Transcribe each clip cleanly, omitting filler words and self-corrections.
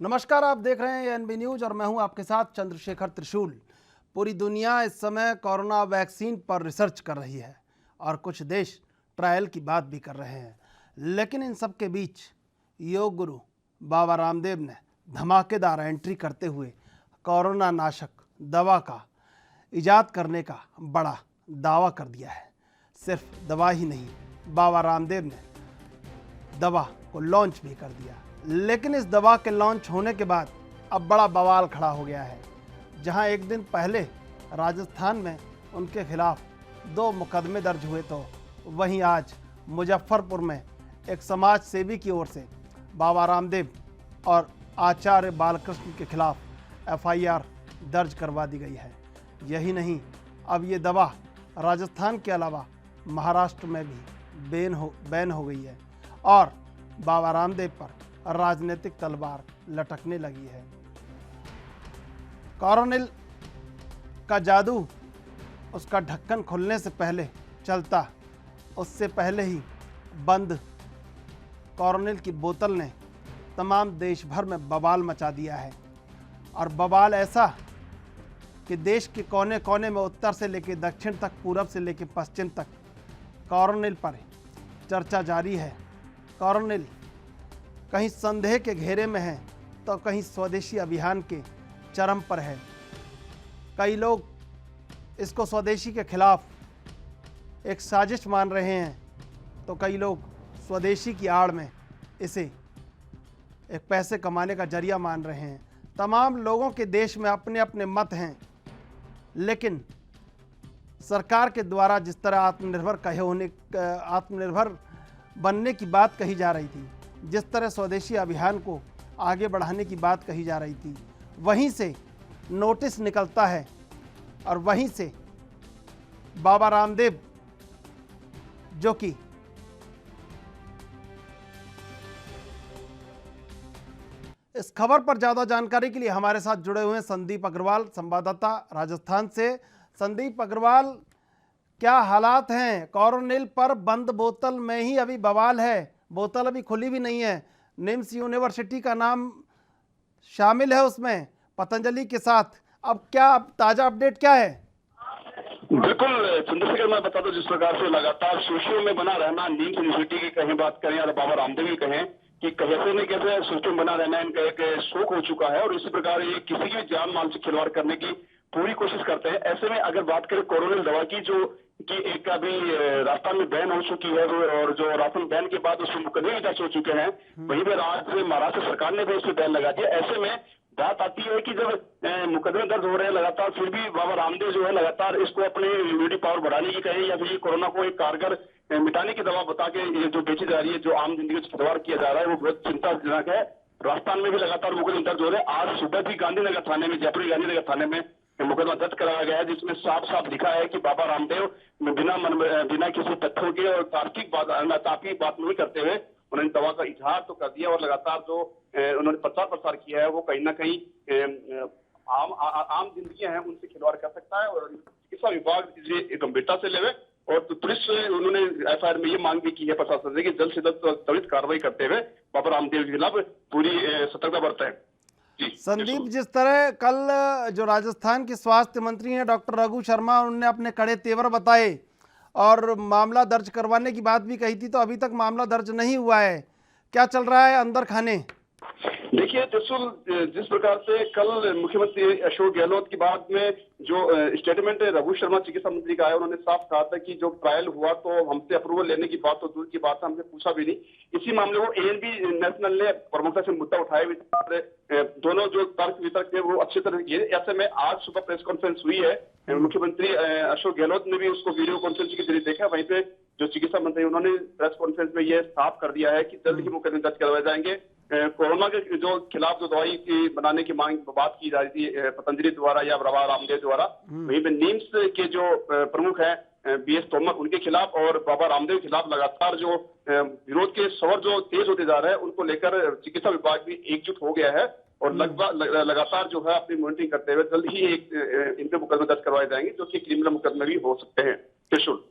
नमस्कार, आप देख रहे हैं एनबी न्यूज और मैं हूं आपके साथ चंद्रशेखर त्रिशूल। पूरी दुनिया इस समय कोरोना वैक्सीन पर रिसर्च कर रही है और कुछ देश ट्रायल की बात भी कर रहे हैं, लेकिन इन सब के बीच योग गुरु बाबा रामदेव ने धमाकेदार एंट्री करते हुए कोरोना नाशक दवा का इजाद करने का बड़ा दावा कर दिया है। सिर्फ दवा ही नहीं, बाबा रामदेव ने दवा को लॉन्च भी कर दिया। लेकिन इस दवा के लॉन्च होने के बाद अब बड़ा बवाल खड़ा हो गया है। जहां एक दिन पहले राजस्थान में उनके खिलाफ 2 मुकदमे दर्ज हुए, तो वहीं आज मुजफ्फरपुर में एक समाज सेवी की ओर से बाबा रामदेव और आचार्य बालकृष्ण के खिलाफ एफआईआर दर्ज करवा दी गई है। यही नहीं, अब ये दवा राजस्थान के अलावा महाराष्ट्र में भी बैन हो गई है और बाबा रामदेव पर राजनीतिक तलवार लटकने लगी है। कोरोनिल का जादू उसका ढक्कन खुलने से पहले चलता, उससे पहले ही बंद कोरोनिल की बोतल ने तमाम देश भर में बवाल मचा दिया है। और बवाल ऐसा कि देश के कोने कोने में उत्तर से लेकर दक्षिण तक, पूरब से लेकर पश्चिम तक कोरोनिल पर चर्चा जारी है। कोरोनिल कहीं संदेह के घेरे में है तो कहीं स्वदेशी अभियान के चरम पर है। कई लोग इसको स्वदेशी के खिलाफ एक साजिश मान रहे हैं, तो कई लोग स्वदेशी की आड़ में इसे एक पैसे कमाने का जरिया मान रहे हैं। तमाम लोगों के देश में अपने अपने मत हैं, लेकिन सरकार के द्वारा जिस तरह आत्मनिर्भर बनने की बात कही जा रही थी, जिस तरह स्वदेशी अभियान को आगे बढ़ाने की बात कही जा रही थी, वहीं से नोटिस निकलता है और वहीं से बाबा रामदेव, जो कि इस खबर पर ज़्यादा जानकारी के लिए हमारे साथ जुड़े हुए हैं संदीप अग्रवाल, संवाददाता राजस्थान से। संदीप अग्रवाल, क्या हालात हैं? कोरोनिल पर बंद बोतल में ही अभी बवाल है, बोतल अभी खुली भी नहीं है। निम्स यूनिवर्सिटी का नाम शामिल है उसमें पतंजलि के साथ। अब ताज़ा अपडेट क्या है? बिल्कुल चंद्रशेखर, मैं बता दूं, जिस प्रकार से लगातार सुर्खियों में बना रहना, नीम्स यूनिवर्सिटी की कहीं बात करें या बाबा रामदेव की कहें कि कैसे न कैसे सुर्खियों में बना रहना इनका एक शौक हो चुका है और इसी प्रकार ये किसी की जान माल से खिलवाड़ करने की पूरी कोशिश करते हैं। ऐसे में अगर बात करें कोरोनिल दवा की, जो कि एक अभी राजस्थान में बैन हो चुकी है और जो राजस्थान बैन के बाद उसमें मुकदमे भी दर्ज हो चुके हैं, वहीं पर आज महाराष्ट्र सरकार ने भी उस पर बैन लगा दिया। ऐसे में बात आती है कि जब मुकदमे दर्ज हो रहे हैं लगातार, फिर भी बाबा रामदेव जो है लगातार इसको अपने इम्यूनिटी पावर बढ़ाने की कहें या फिर कोरोना को एक कारगर मिटाने की दवा बता के ये जो बेची जा रही है, जो आम जिंदगी से खिलवाड़ किया जा रहा है, वो बहुत चिंताजनक है। राजस्थान में भी लगातार मुकदमे दर्ज हो रहे हैं। आज सुबह भी गांधीनगर थाने में, जयपुर गांधीनगर थाने में मुकदमा दर्ज कराया गया है, जिसमें साफ साफ लिखा है कि बाबा रामदेव बिना किसी तथ्यों के और तार्किक बात नहीं करते हुए उन्होंने दवा का इजहार तो कर दिया और लगातार जो उन्होंने प्रचार प्रसार किया है वो कहीं ना कहीं आम जिंदगी है उनसे खिलवाड़ कर सकता है और चिकित्सा विभाग इसे गंभीरता से लेवे। और पुलिस उन्होंने एफआईआर में ये मांग भी की है प्रशासन से कि जल्द से जल्द त्वरित कार्रवाई करते हुए बाबा रामदेव के खिलाफ पूरी सतर्कता बरतें। संदीप, जिस तरह कल जो राजस्थान के स्वास्थ्य मंत्री हैं डॉक्टर रघु शर्मा, उन्होंने अपने कड़े तेवर बताए और मामला दर्ज करवाने की बात भी कही थी, तो अभी तक मामला दर्ज नहीं हुआ है। क्या चल रहा है अंदर खाने? देखिए जिस प्रकार से कल मुख्यमंत्री अशोक गहलोत की बात में जो स्टेटमेंट रघु शर्मा चिकित्सा मंत्री का है, उन्होंने साफ कहा था कि जो ट्रायल हुआ तो हमसे अप्रूवल लेने की बात तो दूर की बात है, हमसे पूछा भी नहीं। इसी मामले को एएनबी नेशनल ने प्रमुखता से मुद्दा उठाया। दोनों जो तर्क वितर्क थे वो अच्छी तरह किए। ऐसे में आज सुबह प्रेस कॉन्फ्रेंस हुई है, मुख्यमंत्री अशोक गहलोत ने भी उसको वीडियो कॉन्फ्रेंस के जरिए देखा। वहीं पे जो चिकित्सा मंत्री उन्होंने प्रेस कॉन्फ्रेंस में ये साफ कर दिया है कि जल्द ही मुकदमे दर्ज करवाए जाएंगे। कोरोना के जो खिलाफ जो दवाई की बनाने की मांग बात की जा रही थी पतंजलि द्वारा या बाबा रामदेव द्वारा, वहीं पे नीम्स के जो प्रमुख है बीएस तोमर उनके खिलाफ और बाबा रामदेव के खिलाफ लगातार जो विरोध के स्वर जो तेज होते जा रहे हैं, उनको लेकर चिकित्सा विभाग भी एकजुट हो गया है और लगभग लगातार जो है अपनी मॉनिटरिंग करते हुए जल्द ही एक इन पे मुकदमे दर्ज करवाए जाएंगे, जो कि क्रिमिनल मुकदमे भी हो सकते हैं। त्रिशूल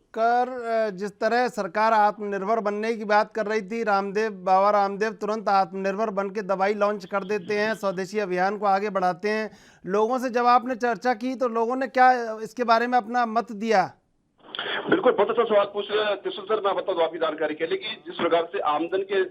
जिस तरह सरकार आत्मनिर्भर बनने की बात कर रही थी, बाबा रामदेव तुरंत आत्मनिर्भर बन के दवाई लॉन्च कर देते हैं, स्वदेशी अभियान को आगे बढ़ाते हैं। लोगों से जब आपने चर्चा की तो लोगों ने क्या इसके बारे में अपना मत दिया? बिल्कुल, बहुत अच्छा सवाल पूछ रहे हैं त्रिशूल सर। मैं बताऊं आपकी जानकारी के लिए कि जिस प्रकार से आमदन के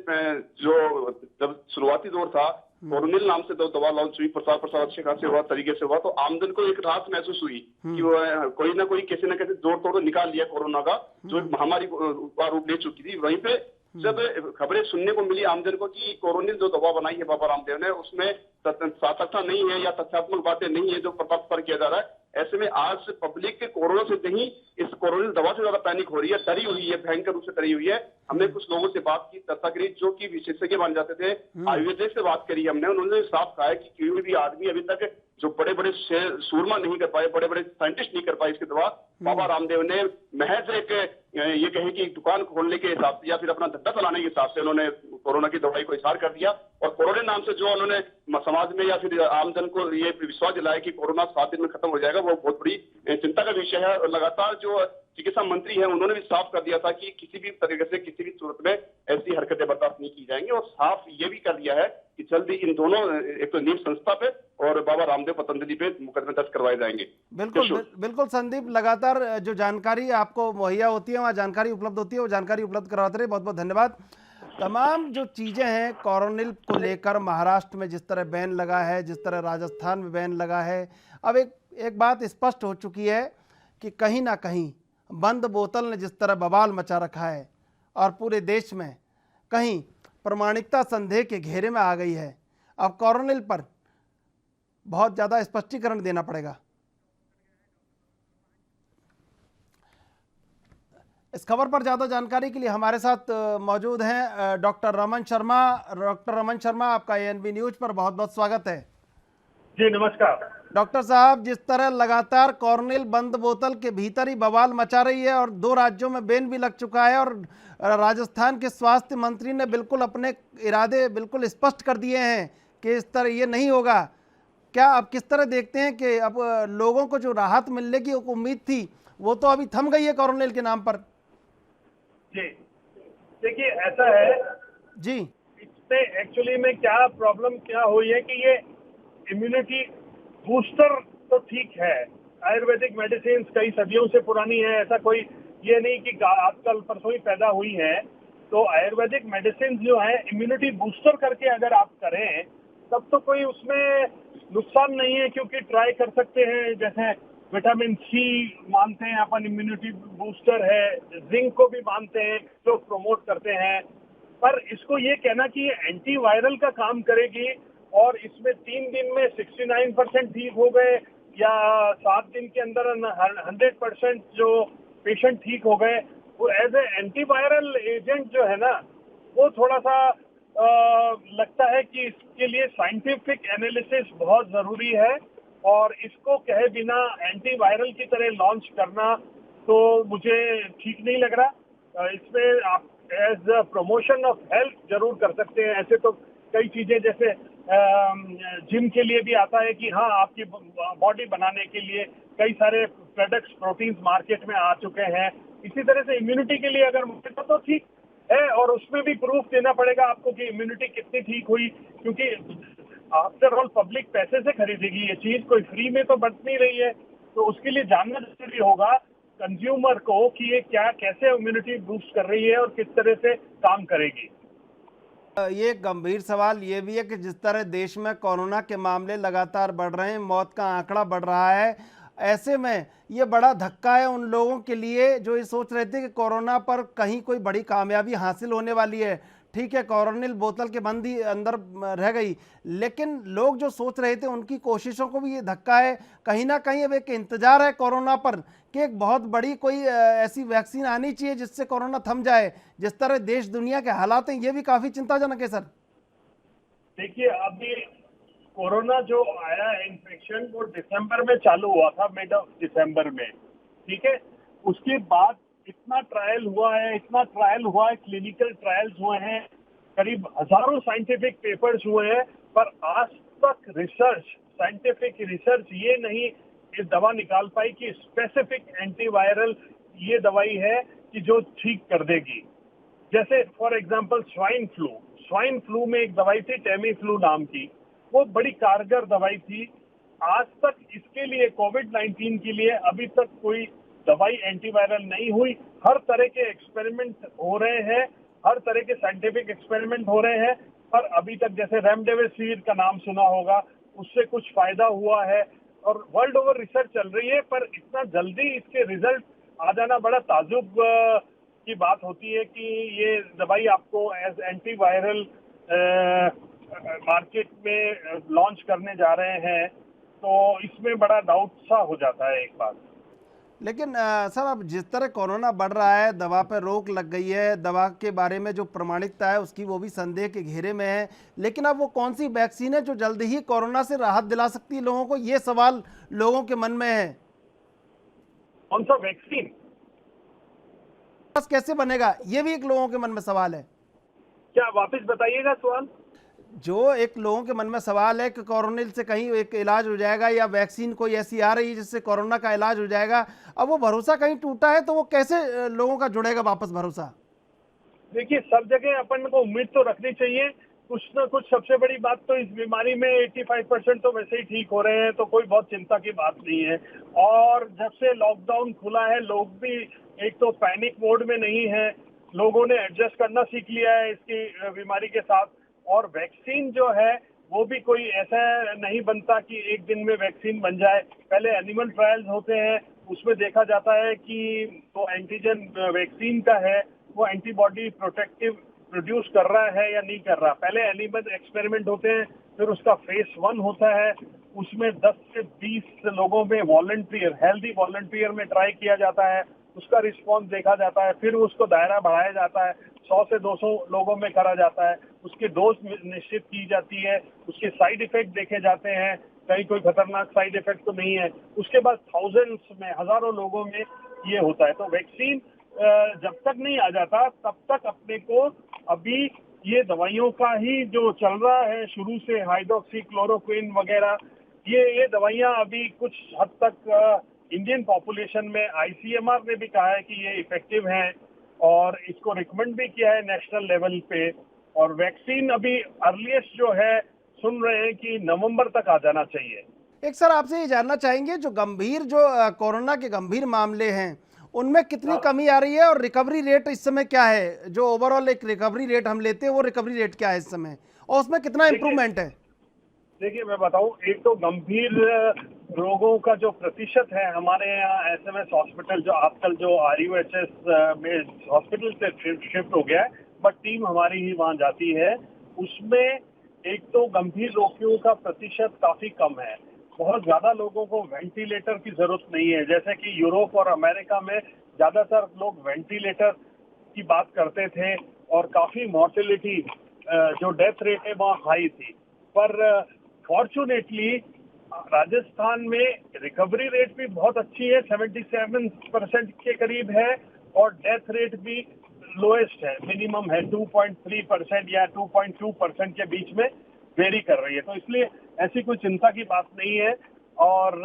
जो जब शुरुआती दौर था, कोरोनिल नाम से दवा लॉन्च हुई, प्रसार अच्छे खासे हुआ, तरीके से हुआ, तो आमदन को एक राहत महसूस हुई कि वो कोई ना कोई कैसे न कैसे जोड़ तोड़ निकाल लिया कोरोना का, जो एक महामारी का रूप ले चुकी थी। वहीं पे जब खबरें सुनने को मिली आमदन को कि कोरोनिल जो दवा बनाई है बाबा रामदेव ने, उसमें सार्थकता नहीं है या तथ्यात्मक बातें नहीं है जो प्रचार किया जा रहा है, ऐसे में आज पब्लिक कोरोना से नहीं इस कोरोनिल दवा से ज्यादा पैनिक हो रही है, डरी हुई है, भयंकर रूप से डरी हुई है। हमने कुछ लोगों से बात की, चर्चा करी, जो कि विशेषज्ञ माने जाते थे, आयुर्वेदिक से बात करी हमने, उन्होंने साफ कहा है कि कोई भी आदमी अभी तक जो बड़े बड़े सूरमा नहीं कर पाए, बड़े बड़े साइंटिस्ट नहीं कर पाए इसकी दवा, बाबा रामदेव ने महज एक ये कहें कि दुकान खोलने के हिसाब से या फिर अपना धंधा चलाने के हिसाब से उन्होंने कोरोना की दवाई को इशार कर दिया और कोरोना नाम से जो उन्होंने समाज में या फिर आमजन को ये विश्वास दिलाया कि कोरोना 7 दिन में खत्म हो जाएगा, वो बहुत बड़ी चिंता का विषय है। और लगातार जो चिकित्सा मंत्री है उन्होंने भी साफ कर दिया था कि किसी भी तरीके से किसी भी सूरत में ऐसी हरकतें बर्दाश्त नहीं की जाएंगी और साफ ये भी कर दिया है कि जल्दी इन दोनों, एक तो नीम संस्था पे और बाबा रामदेव पतंजलि पे मुकदमे दर्ज करवाए जाएंगे। बिल्कुल संदीप, लगातार जो जानकारी आपको मुहैया होती है, वहाँ जानकारी उपलब्ध होती है, वो जानकारी उपलब्ध करवाते रहे। बहुत बहुत धन्यवाद। तमाम जो चीज़ें हैं कोरोनिल को लेकर, महाराष्ट्र में जिस तरह बैन लगा है, जिस तरह राजस्थान में बैन लगा है, अब एक बात स्पष्ट हो चुकी है कि कहीं ना कहीं बंद बोतल ने जिस तरह बवाल मचा रखा है और पूरे देश में कहीं प्रामाणिकता संदेह के घेरे में आ गई है, अब कोरोनिल पर बहुत ज़्यादा स्पष्टीकरण देना पड़ेगा। इस खबर पर ज़्यादा जानकारी के लिए हमारे साथ मौजूद हैं डॉक्टर रमन शर्मा। डॉक्टर रमन शर्मा, आपका एएनबी न्यूज पर बहुत बहुत स्वागत है। जी नमस्कार। डॉक्टर साहब, जिस तरह लगातार कोरोनिल बंद बोतल के भीतर ही बवाल मचा रही है और 2 राज्यों में बैन भी लग चुका है और राजस्थान के स्वास्थ्य मंत्री ने बिल्कुल अपने इरादे बिल्कुल स्पष्ट कर दिए हैं कि इस तरह ये नहीं होगा, क्या आप किस तरह देखते हैं कि अब लोगों को जो राहत मिलने की उम्मीद थी वो तो अभी थम गई है कोरोनिल के नाम पर? जी देखिए, ऐसा है जी, इसमें एक्चुअली में क्या प्रॉब्लम क्या हुई है कि ये इम्यूनिटी बूस्टर तो ठीक है, आयुर्वेदिक मेडिसिन कई सदियों से पुरानी है, ऐसा कोई ये नहीं कि आजकल परसों ही पैदा हुई है। तो आयुर्वेदिक मेडिसिन जो है इम्यूनिटी बूस्टर करके अगर आप करें तब तो कोई उसमें नुकसान नहीं है, क्योंकि ट्राई कर सकते हैं। जैसे विटामिन सी मानते हैं अपन इम्यूनिटी बूस्टर है, जिंक को भी मानते हैं, लोग प्रमोट करते हैं, पर इसको ये कहना कि ये एंटीवायरल का काम करेगी और इसमें 3 दिन में 69% ठीक हो गए या 7 दिन के अंदर 100% जो पेशेंट ठीक हो गए, वो एज ए एंटीवायरल एजेंट जो है ना, वो थोड़ा सा लगता है कि इसके लिए साइंटिफिक एनालिसिस बहुत जरूरी है और इसको कहे बिना एंटीवायरल की तरह लॉन्च करना तो मुझे ठीक नहीं लग रहा। इसमें आप एज प्रमोशन ऑफ हेल्थ जरूर कर सकते हैं। ऐसे तो कई चीजें जैसे जिम के लिए भी आता है कि हाँ, आपकी बॉडी बनाने के लिए कई सारे प्रोडक्ट्स प्रोटीन्स मार्केट में आ चुके हैं। इसी तरह से इम्यूनिटी के लिए अगर मुझे तो ठीक है और उसमें भी प्रूफ देना पड़ेगा आपको कि इम्यूनिटी कितनी ठीक हुई, क्योंकि आफ्टर ऑल पब्लिक पैसे से खरीदेगी ये चीज, कोई फ्री में तो बंट नहीं रही है। तो उसके लिए जानना जरूरी होगा कंज्यूमर को कि ये क्या कैसे इम्यूनिटी बूस्ट कर रही है और किस तरह से काम करेगी। ये गंभीर सवाल ये भी है कि जिस तरह देश में कोरोना के मामले लगातार बढ़ रहे हैं, मौत का आंकड़ा बढ़ रहा है, ऐसे में ये बड़ा धक्का है उन लोगों के लिए जो ये सोच रहे थे कि कोरोना पर कहीं कोई बड़ी कामयाबी हासिल होने वाली है। ठीक है, कोरोनिल बोतल के बंद ही अंदर रह गई, लेकिन लोग जो सोच रहे थे उनकी कोशिशों को भी ये धक्का है। कहीं ना कहीं अब एक इंतजार है कोरोना पर कि एक बहुत बड़ी कोई ऐसी वैक्सीन आनी चाहिए जिससे कोरोना थम जाए। जिस तरह देश दुनिया के हालात हैं, ये भी काफी चिंताजनक है सर। देखिए, अभी कोरोना जो आया इन्फेक्शन वो दिसंबर में चालू हुआ था, मिड ऑफ दिसंबर में, ठीक है। उसके बाद इतना ट्रायल हुआ है, क्लिनिकल ट्रायल्स हुए हैं, करीब हजारों साइंटिफिक पेपर्स हुए हैं, पर आज तक साइंटिफिक रिसर्च ये नहीं इस दवा निकाल पाई कि स्पेसिफिक एंटीवायरल ये दवाई है कि जो ठीक कर देगी। जैसे फॉर एग्जांपल स्वाइन फ्लू में एक दवाई थी टेमीफ्लू नाम की, वो बड़ी कारगर दवाई थी। आज तक इसके लिए कोविड-19 के लिए अभी तक कोई दवाई एंटीवायरल नहीं हुई। हर तरह के एक्सपेरिमेंट हो रहे हैं, हर तरह के साइंटिफिक एक्सपेरिमेंट हो रहे हैं, पर अभी तक जैसे रेमडेसिविर का नाम सुना होगा, उससे कुछ फायदा हुआ है और वर्ल्ड ओवर रिसर्च चल रही है, पर इतना जल्दी इसके रिजल्ट आ जाना बड़ा ताजुब की बात होती है कि ये दवाई आपको एज एंटीवायरल मार्केट में लॉन्च करने जा रहे हैं, तो इसमें बड़ा डाउट सा हो जाता है एक बात। लेकिन सर, अब जिस तरह कोरोना बढ़ रहा है, दवा पर रोक लग गई है, दवा के बारे में जो प्रमाणिकता है उसकी वो भी संदेह के घेरे में है, लेकिन अब वो कौन सी वैक्सीन है जो जल्द ही कोरोना से राहत दिला सकती है लोगों को, ये सवाल लोगों के मन में है। कौन सा वैक्सीन बस कैसे बनेगा, ये भी एक लोगों के मन में सवाल है। क्या वापस बताइएगा सवाल? जो एक लोगों के मन में सवाल है कि कोरोना से कहीं एक इलाज हो जाएगा या वैक्सीन कोई ऐसी आ रही है जिससे कोरोना का इलाज हो जाएगा, अब वो भरोसा कहीं टूटा है तो वो कैसे लोगों का जुड़ेगा वापस भरोसा। देखिए, सब जगह अपन को उम्मीद तो रखनी चाहिए कुछ ना कुछ। सबसे बड़ी बात तो इस बीमारी में 85% तो वैसे ही ठीक हो रहे हैं, तो कोई बहुत चिंता की बात नहीं है। और जब से लॉकडाउन खुला है, लोग भी एक तो पैनिक मोड में नहीं है, लोगों ने एडजस्ट करना सीख लिया है इसकी बीमारी के साथ। और वैक्सीन जो है वो भी कोई ऐसा नहीं बनता कि एक दिन में वैक्सीन बन जाए। पहले एनिमल ट्रायल्स होते हैं, उसमें देखा जाता है कि वो एंटीजन वैक्सीन का है, वो एंटीबॉडी प्रोटेक्टिव प्रोड्यूस कर रहा है या नहीं कर रहा। पहले एनिमल एक्सपेरिमेंट होते हैं, फिर उसका फेज 1 होता है, उसमें 10 से 20 लोगों में हेल्दी वॉलंटियर में ट्राई किया जाता है, उसका रिस्पॉन्स देखा जाता है, फिर उसको दायरा बढ़ाया जाता है, 100 से 200 लोगों में करा जाता है, उसकी डोज निश्चित की जाती है, उसके साइड इफेक्ट देखे जाते हैं, कहीं कोई खतरनाक साइड इफेक्ट तो नहीं है। उसके बाद थाउजेंड्स में, हजारों लोगों में ये होता है। तो वैक्सीन जब तक नहीं आ जाता तब तक अपने को अभी ये दवाइयों का ही जो चल रहा है शुरू से, हाइड्रोक्सी क्लोरोक्विन वगैरह, ये दवाइयां अभी कुछ हद तक इंडियन पॉपुलेशन में आईसीएमआर ने भी कहा है कि ये इफेक्टिव हैं और इसको रिकमेंड भी किया है नेशनल लेवल पे। और वैक्सीन अभी अर्लीस्ट जो है सुन रहे हैं कि नवंबर तक आ जाना चाहिए। एक सर, आपसे ये जानना चाहेंगे जो कोरोना के गंभीर मामले हैं उनमें कितनी कमी आ रही है और रिकवरी रेट इस समय क्या है? जो ओवरऑल एक रिकवरी रेट हम लेते हैं वो रिकवरी रेट क्या है इस समय और उसमें कितना इम्प्रूवमेंट है? देखिए, मैं बताऊं, एक तो गंभीर रोगों का जो प्रतिशत है हमारे यहाँ एसएमएस हॉस्पिटल, जो आजकल जो आरयूएचएस में हॉस्पिटल से शिफ्ट हो गया है, बट टीम हमारी ही वहां जाती है, उसमें एक तो गंभीर रोगियों का प्रतिशत काफी कम है। बहुत ज्यादा लोगों को वेंटिलेटर की जरूरत नहीं है, जैसे कि यूरोप और अमेरिका में ज्यादातर लोग वेंटिलेटर की बात करते थे और काफी मॉर्टेलिटी जो डेथ रेट है वहाँ हाई थी। पर फॉर्चुनेटली राजस्थान में रिकवरी रेट भी बहुत अच्छी है, 77% के करीब है, और डेथ रेट भी लोएस्ट है, मिनिमम है 2.3% या 2.2% के बीच में वेरी कर रही है। तो इसलिए ऐसी कोई चिंता की बात नहीं है। और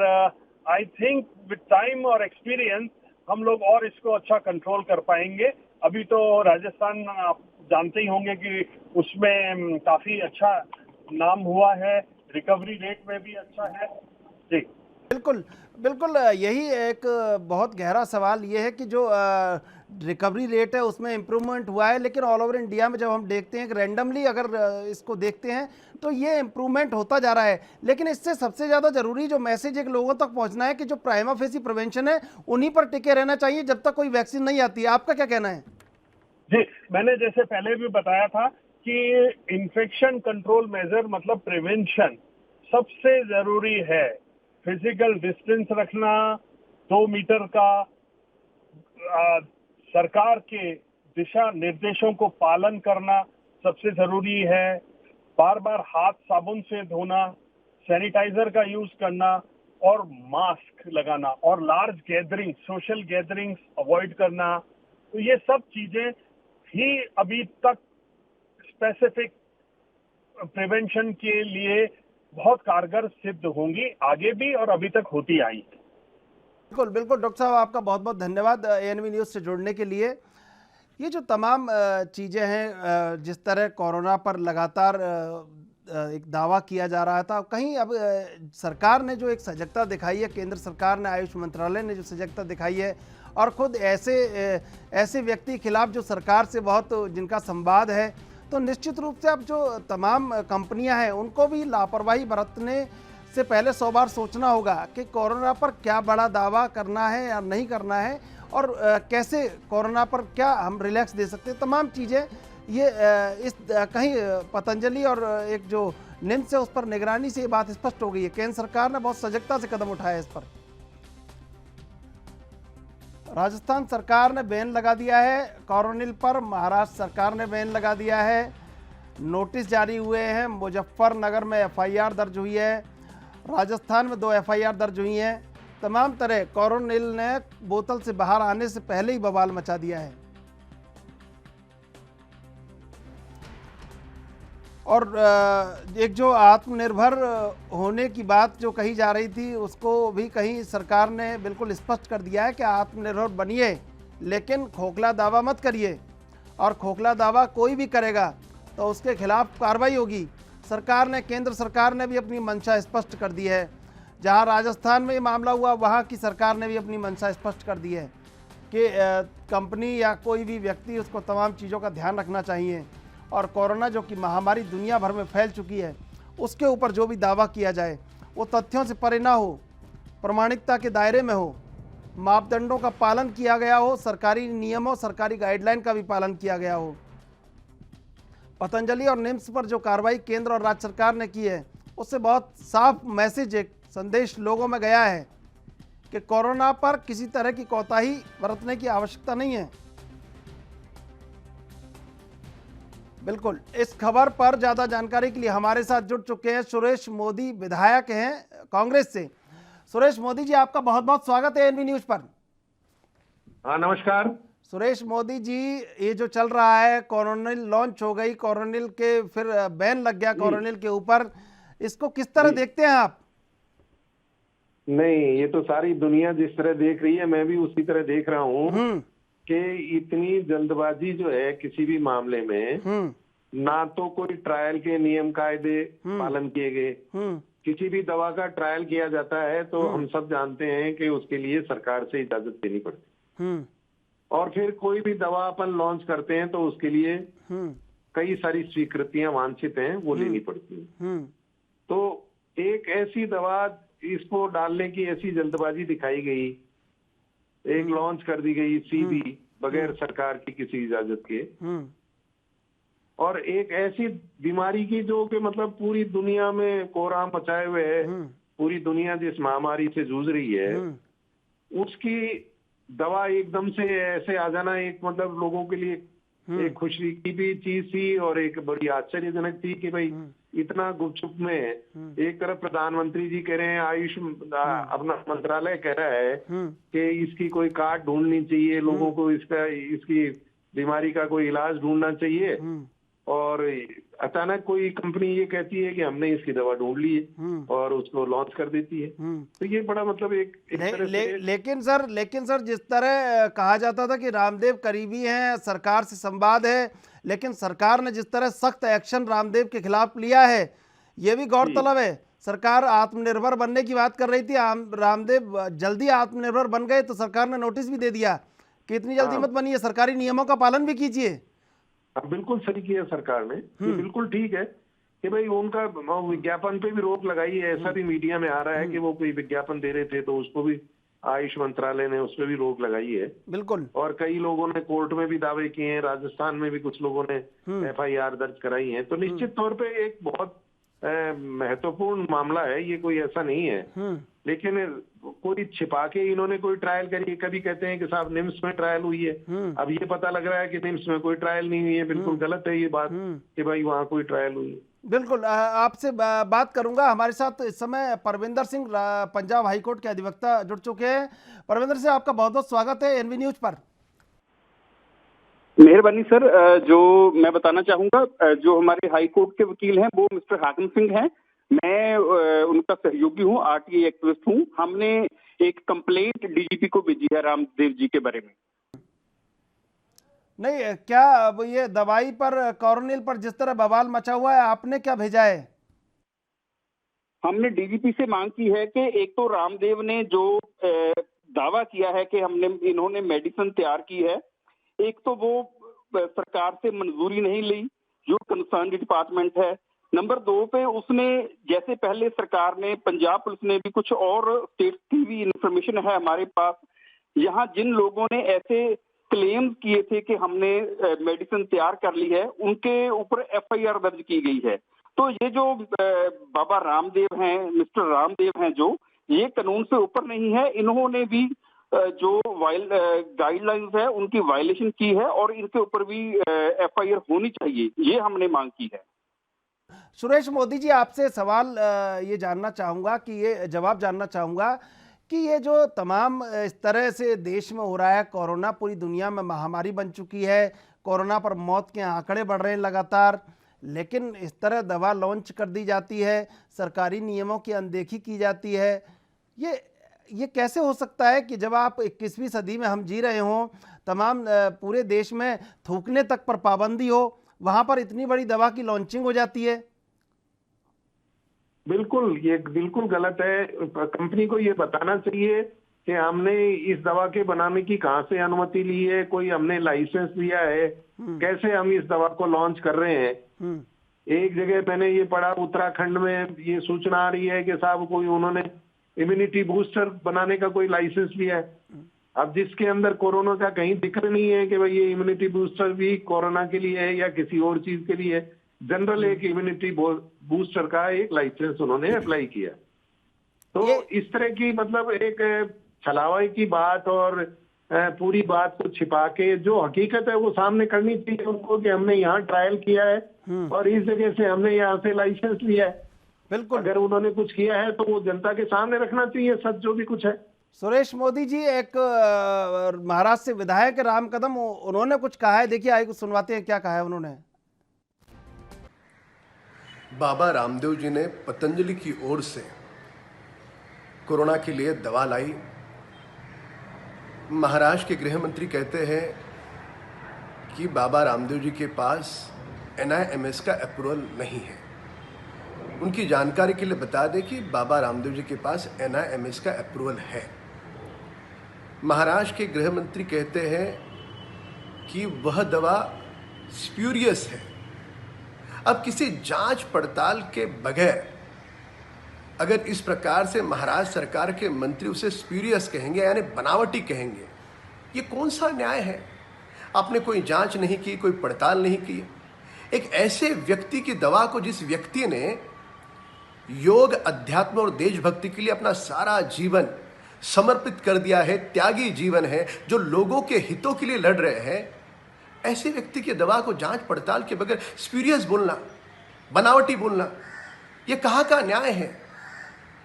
आई थिंक विद टाइम और एक्सपीरियंस हम लोग और इसको अच्छा कंट्रोल कर पाएंगे। अभी तो राजस्थान आप जानते ही होंगे कि उसमें काफी अच्छा नाम हुआ है, रिकवरी रेट में भी अच्छा है जी। बिल्कुल बिल्कुल, यही एक बहुत गहरा सवाल ये है कि जो रिकवरी रेट है उसमें इम्प्रूवमेंट हुआ है, लेकिन ऑल ओवर इंडिया में जब हम देखते हैं कि रैंडमली अगर इसको देखते हैं तो ये इम्प्रूवमेंट होता जा रहा है। लेकिन इससे सबसे ज़्यादा ज़रूरी जो मैसेज एक लोगों तक पहुंचना है कि जो प्राइमा फेसी प्रिवेंशन है उन्हीं पर टिके रहना चाहिए जब तक कोई वैक्सीन नहीं आती है। आपका क्या कहना है? जी, मैंने जैसे पहले भी बताया था कि इन्फेक्शन कंट्रोल मेजर मतलब प्रिवेंशन सबसे जरूरी है। फिजिकल डिस्टेंस रखना, 2 मीटर का, सरकार के दिशा निर्देशों को पालन करना सबसे जरूरी है। बार बार हाथ साबुन से धोना, सैनिटाइजर का यूज करना, और मास्क लगाना और large gathering, social gatherings avoid करना, तो ये सब चीजें ही अभी तक स्पेसिफिक प्रिवेंशन के लिए बहुत कारगर सिद्ध होंगी, आगे भी और अभी तक होती आई। बिल्कुल बिल्कुल डॉक्टर साहब, आपका बहुत बहुत धन्यवाद एएनबी न्यूज़ से जुड़ने के लिए। ये जो तमाम चीज़ें हैं, जिस तरह कोरोना पर लगातार एक दावा किया जा रहा था, कहीं अब सरकार ने जो एक सजगता दिखाई है, केंद्र सरकार ने, आयुष मंत्रालय ने जो सजगता दिखाई है, और खुद ऐसे व्यक्ति के खिलाफ जो सरकार से बहुत जिनका संवाद है, तो निश्चित रूप से अब जो तमाम कंपनियां हैं उनको भी लापरवाही बरतने से पहले 100 बार सोचना होगा कि कोरोना पर क्या बड़ा दावा करना है या नहीं करना है, और कैसे कोरोना पर क्या हम रिलैक्स दे सकते हैं। तमाम चीज़ें ये इस कहीं पतंजलि और एक जो निम्स है उस पर निगरानी से ये बात स्पष्ट हो गई है। केंद्र सरकार ने बहुत सजगता से कदम उठाया है इस पर। राजस्थान सरकार ने बैन लगा दिया है कोरोनिल पर, महाराष्ट्र सरकार ने बैन लगा दिया है, नोटिस जारी हुए हैं, मुजफ्फरनगर में एफआईआर दर्ज हुई है, राजस्थान में 2 एफआईआर दर्ज हुई हैं। तमाम तरह कोरोनिल ने बोतल से बाहर आने से पहले ही बवाल मचा दिया है। और एक जो आत्मनिर्भर होने की बात जो कही जा रही थी, उसको भी कहीं सरकार ने बिल्कुल स्पष्ट कर दिया है कि आत्मनिर्भर बनिए, लेकिन खोखला दावा मत करिए, और खोखला दावा कोई भी करेगा तो उसके खिलाफ कार्रवाई होगी। सरकार ने, केंद्र सरकार ने भी अपनी मंशा स्पष्ट कर दी है। जहां राजस्थान में ये मामला हुआ, वहां की सरकार ने भी अपनी मंशा स्पष्ट कर दी है कि कंपनी या कोई भी व्यक्ति, उसको तमाम चीज़ों का ध्यान रखना चाहिए, और कोरोना जो कि महामारी दुनिया भर में फैल चुकी है, उसके ऊपर जो भी दावा किया जाए वो तथ्यों से परे ना हो, प्रमाणिकता के दायरे में हो, मापदंडों का पालन किया गया हो, सरकारी नियमों, सरकारी गाइडलाइन का भी पालन किया गया हो। पतंजलि और निम्स पर जो कार्रवाई केंद्र और राज्य सरकार ने की है, उससे बहुत साफ मैसेज, एक संदेश लोगों में गया है कि कोरोना पर किसी तरह की कोताही बरतने की आवश्यकता नहीं है। बिल्कुल, इस खबर पर ज़्यादा जानकारी के लिए हमारे साथ जुड़ चुके हैं सुरेश मोदी, विधायक हैं कांग्रेस से। सुरेश मोदी जी, आपका बहुत बहुत स्वागत है एएनबी न्यूज़ पर। हाँ, नमस्कार। सुरेश मोदी जी, ये जो चल रहा है, कोरोनिल लॉन्च हो गई, कोरोनिल के फिर बैन लग गया कोरोनिल के ऊपर, इसको किस तरह देखते हैं आप? नहीं, ये तो सारी दुनिया जिस तरह देख रही है, मैं भी उसी तरह देख रहा हूँ कि इतनी जल्दबाजी जो है किसी भी मामले में, ना तो कोई ट्रायल के नियम कायदे पालन किए गए। किसी भी दवा का ट्रायल किया जाता है तो हम सब जानते हैं कि उसके लिए सरकार से इजाजत लेनी पड़ती, और फिर कोई भी दवा अपन लॉन्च करते हैं तो उसके लिए कई सारी स्वीकृतियां वांछित हैं, वो लेनी पड़ती हैं। तो एक ऐसी दवा, इसको डालने की ऐसी जल्दबाजी दिखाई गई, एक लॉन्च कर दी गई सीधी, बगैर सरकार की किसी इजाजत के, और एक ऐसी बीमारी की जो कि मतलब पूरी दुनिया में कोहराम मचाए हुए है, पूरी दुनिया जिस महामारी से जूझ रही है, उसकी दवा एकदम से ऐसे आ जाना एक मतलब लोगों के लिए एक खुशी की भी चीज थी, और एक बड़ी आश्चर्यजनक थी कि भाई इतना गुपचुप में एक तरफ प्रधानमंत्री जी कह रहे हैं, आयुष अपना मंत्रालय कह रहा है कि इसकी कोई कार्ड ढूंढनी चाहिए, लोगों को इसकी बीमारी का कोई इलाज ढूंढना चाहिए, और अचानक कोई कंपनी ये कहती है कि हमने इसकी दवा ढूंढ ली है और उसको लॉन्च कर देती है। तो ये बड़ा मतलब एक तरह से लेकिन सर जिस तरह कहा जाता था कि रामदेव करीबी हैं, सरकार से संवाद है, लेकिन सरकार ने जिस तरह सख्त एक्शन रामदेव के खिलाफ लिया है, ये भी गौरतलब है। सरकार आत्मनिर्भर बनने की बात कर रही थी, रामदेव जल्दी आत्मनिर्भर बन गए तो सरकार ने नोटिस भी दे दिया कि इतनी जल्दी मत बनिए, सरकारी नियमों का पालन भी कीजिए। बिल्कुल सही किया सरकार ने, ये बिल्कुल ठीक है कि भाई उनका विज्ञापन पे भी रोक लगाई है। ऐसा भी मीडिया में आ रहा है कि वो कोई विज्ञापन दे रहे थे तो उसको भी आयुष मंत्रालय ने उस पर भी रोक लगाई है। बिल्कुल, और कई लोगों ने कोर्ट में भी दावे किए हैं, राजस्थान में भी कुछ लोगों ने एफआईआर दर्ज कराई है। तो निश्चित तौर पे एक बहुत महत्वपूर्ण मामला है, ये कोई ऐसा नहीं है। लेकिन कोई छिपा के इन्होंने कोई ट्रायल करी, कभी कहते हैं कि साहब निम्स में ट्रायल हुई है, अब ये पता लग रहा है कि निम्स में कोई ट्रायल नहीं हुई है। बिल्कुल गलत है ये बात कि भाई वहाँ कोई ट्रायल हुई है। बिल्कुल आपसे बात करूंगा। हमारे साथ इस समय परविंदर सिंह पंजाब हाईकोर्ट के अधिवक्ता जुड़ चुके हैं। परविंदर सिंह, आपका बहुत बहुत स्वागत है एनवी न्यूज पर। मेहरबानी सर। जो मैं बताना चाहूंगा, जो हमारे हाई कोर्ट के वकील हैं वो मिस्टर हाकिम सिंह हैं। मैं उनका सहयोगी हूं, आरटीआई एक्टिविस्ट हूं। हमने एक कंप्लेंट डीजीपी को भेजी है रामदेव जी के बारे में। नहीं, क्या अब ये दवाई पर, कोरोनिल पर जिस तरह बवाल मचा हुआ है, आपने क्या भेजा है? हमने डीजीपी से मांग की है कि एक तो रामदेव ने जो दावा किया है कि इन्होंने मेडिसिन तैयार की है, एक तो वो सरकार से मंजूरी नहीं ली जो कंसर्न डिपार्टमेंट है। नंबर 2 पे उसने, जैसे पहले सरकार ने, पंजाब पुलिस ने भी कुछ और स्टेट की भी इंफॉर्मेशन है हमारे पास, यहाँ जिन लोगों ने ऐसे क्लेम किए थे कि हमने मेडिसिन तैयार कर ली है, उनके ऊपर एफआईआर दर्ज की गई है। तो ये जो बाबा रामदेव हैं, मिस्टर रामदेव हैं, जो ये कानून से ऊपर नहीं है, इन्होंने भी जो गाइडलाइंस है उनकी वायलेशन की है और इनके ऊपर भी एफआईआर होनी चाहिए, ये हमने मांग की है। सुरेश मोदी जी, आपसे सवाल ये जानना चाहूँगा कि ये जवाब जानना चाहूँगा कि ये जो तमाम इस तरह से देश में हो रहा है, कोरोना पूरी दुनिया में महामारी बन चुकी है, कोरोना पर मौत के आंकड़े बढ़ रहे हैं लगातार, लेकिन इस तरह दवा लॉन्च कर दी जाती है, सरकारी नियमों की अनदेखी की जाती है। ये कैसे हो सकता है कि जब आप 21वीं सदी में हम जी रहे हों, तमाम पूरे देश में थूकने तक पर पाबंदी हो, वहाँ पर इतनी बड़ी दवा की लॉन्चिंग हो जाती है? बिल्कुल, ये बिल्कुल गलत है। कंपनी को ये बताना चाहिए कि हमने इस दवा के बनाने की कहाँ से अनुमति ली है, कोई हमने लाइसेंस लिया है, कैसे हम इस दवा को लॉन्च कर रहे हैं। एक जगह मैंने ये पढ़ा, उत्तराखंड में ये सूचना आ रही है कि साहब कोई उन्होंने इम्यूनिटी बूस्टर बनाने का कोई लाइसेंस लिया है। अब जिसके अंदर कोरोना का कहीं जिक्र नहीं है कि भाई ये इम्यूनिटी बूस्टर भी कोरोना के लिए है या किसी और चीज के लिए है, जनरल एक इम्यूनिटी बूस्टर का एक लाइसेंस उन्होंने अप्लाई किया। तो इस तरह की मतलब एक छलावे की बात और पूरी बात को छिपा के जो हकीकत है वो सामने करनी चाहिए उनको कि हमने यहाँ ट्रायल किया है और इस जगह से हमने यहाँ से लाइसेंस लिया है। बिल्कुल, अगर उन्होंने कुछ किया है तो वो जनता के सामने रखना चाहिए सच जो भी कुछ है। सुरेश मोदी जी, एक महाराष्ट्र से विधायक राम कदम, उन्होंने कुछ कहा है, देखिए आइए कुछ सुनवाते हैं क्या कहा है उन्होंने। बाबा रामदेव जी ने पतंजलि की ओर से कोरोना के लिए दवा लाई। महाराष्ट्र के गृह मंत्री कहते हैं कि बाबा रामदेव जी के पास NIMS का अप्रूवल नहीं है। उनकी जानकारी के लिए बता दें कि बाबा रामदेव जी के पास NIMS का अप्रूवल है। महाराष्ट्र के गृह मंत्री कहते हैं कि वह दवा स्प्यूरियस है। अब किसी जांच पड़ताल के बगैर अगर इस प्रकार से महाराष्ट्र सरकार के मंत्री उसे स्प्यूरियस कहेंगे, यानी बनावटी कहेंगे, ये कौन सा न्याय है? आपने कोई जांच नहीं की, कोई पड़ताल नहीं की। एक ऐसे व्यक्ति की दवा को, जिस व्यक्ति ने योग, अध्यात्म और देशभक्ति के लिए अपना सारा जीवन समर्पित कर दिया है, त्यागी जीवन है, जो लोगों के हितों के लिए लड़ रहे हैं, ऐसे व्यक्ति की दवा को जांच पड़ताल के बगैर स्प्यूरियस बोलना, बनावटी बोलना, ये कहाँ का न्याय है?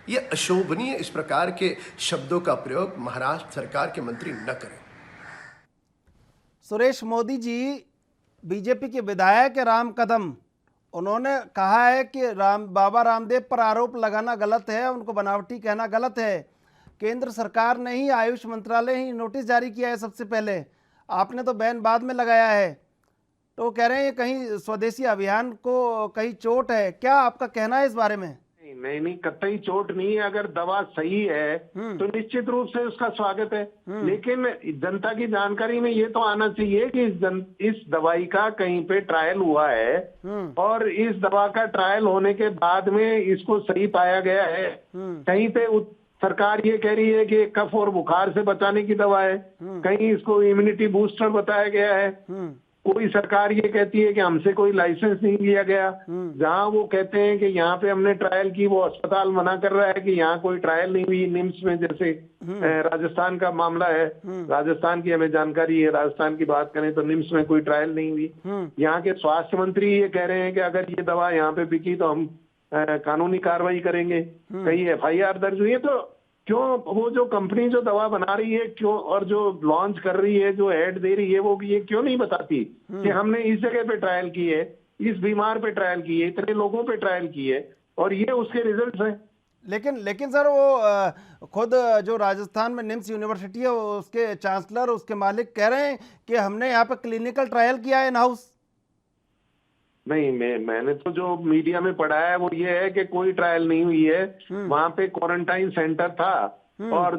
ये अशोभनीय। इस प्रकार के शब्दों का प्रयोग महाराष्ट्र सरकार के मंत्री न करें। सुरेश मोदी जी, बीजेपी के विधायक राम कदम, उन्होंने कहा है कि बाबा रामदेव पर आरोप लगाना गलत है, उनको बनावटी कहना गलत है। केंद्र सरकार ने ही, आयुष मंत्रालय ही नोटिस जारी किया है सबसे पहले, आपने तो बैन बाद में लगाया है। तो कह रहे हैं ये कहीं स्वदेशी अभियान को कहीं चोट है, क्या आपका कहना है इस बारे में? नहीं, कतई चोट नहीं है। अगर दवा सही है तो निश्चित रूप से उसका स्वागत है, लेकिन जनता की जानकारी में ये तो आना चाहिए कि इस दवाई का कहीं पे ट्रायल हुआ है और इस दवा का ट्रायल होने के बाद में इसको सही पाया गया है। कहीं पे सरकार ये कह रही है कि कफ और बुखार से बचाने की दवा है, कहीं इसको इम्यूनिटी बूस्टर बताया गया है। कोई सरकार ये कहती है कि हमसे कोई लाइसेंस नहीं लिया गया, जहां वो कहते हैं कि यहाँ पे हमने ट्रायल की, वो अस्पताल मना कर रहा है कि यहाँ कोई ट्रायल नहीं हुई। निम्स में जैसे राजस्थान का मामला है, राजस्थान की हमें जानकारी है, राजस्थान की बात करें तो निम्स में कोई ट्रायल नहीं हुई। यहाँ के स्वास्थ्य मंत्री ये कह रहे हैं कि अगर ये दवा यहाँ पे बिकी तो हम कानूनी कार्रवाई करेंगे, कई FIR दर्ज हुई है। तो क्यों वो जो कंपनी जो दवा बना रही है क्यों, और जो लॉन्च कर रही है, जो एड दे रही है, वो ये क्यों नहीं बताती कि हमने इस जगह पे ट्रायल की है, इस बीमार पे ट्रायल की है, इतने लोगों पे ट्रायल की है और ये उसके रिजल्ट्स हैं। लेकिन सर वो खुद जो राजस्थान में निम्स यूनिवर्सिटी है उसके चांसलर, उसके मालिक कह रहे हैं कि हमने यहाँ पे क्लिनिकल ट्रायल किया है इन हाउस। नहीं, मैंने तो जो मीडिया में पढ़ा है वो ये है कि कोई ट्रायल नहीं हुई है। वहां पे क्वारंटाइन सेंटर था और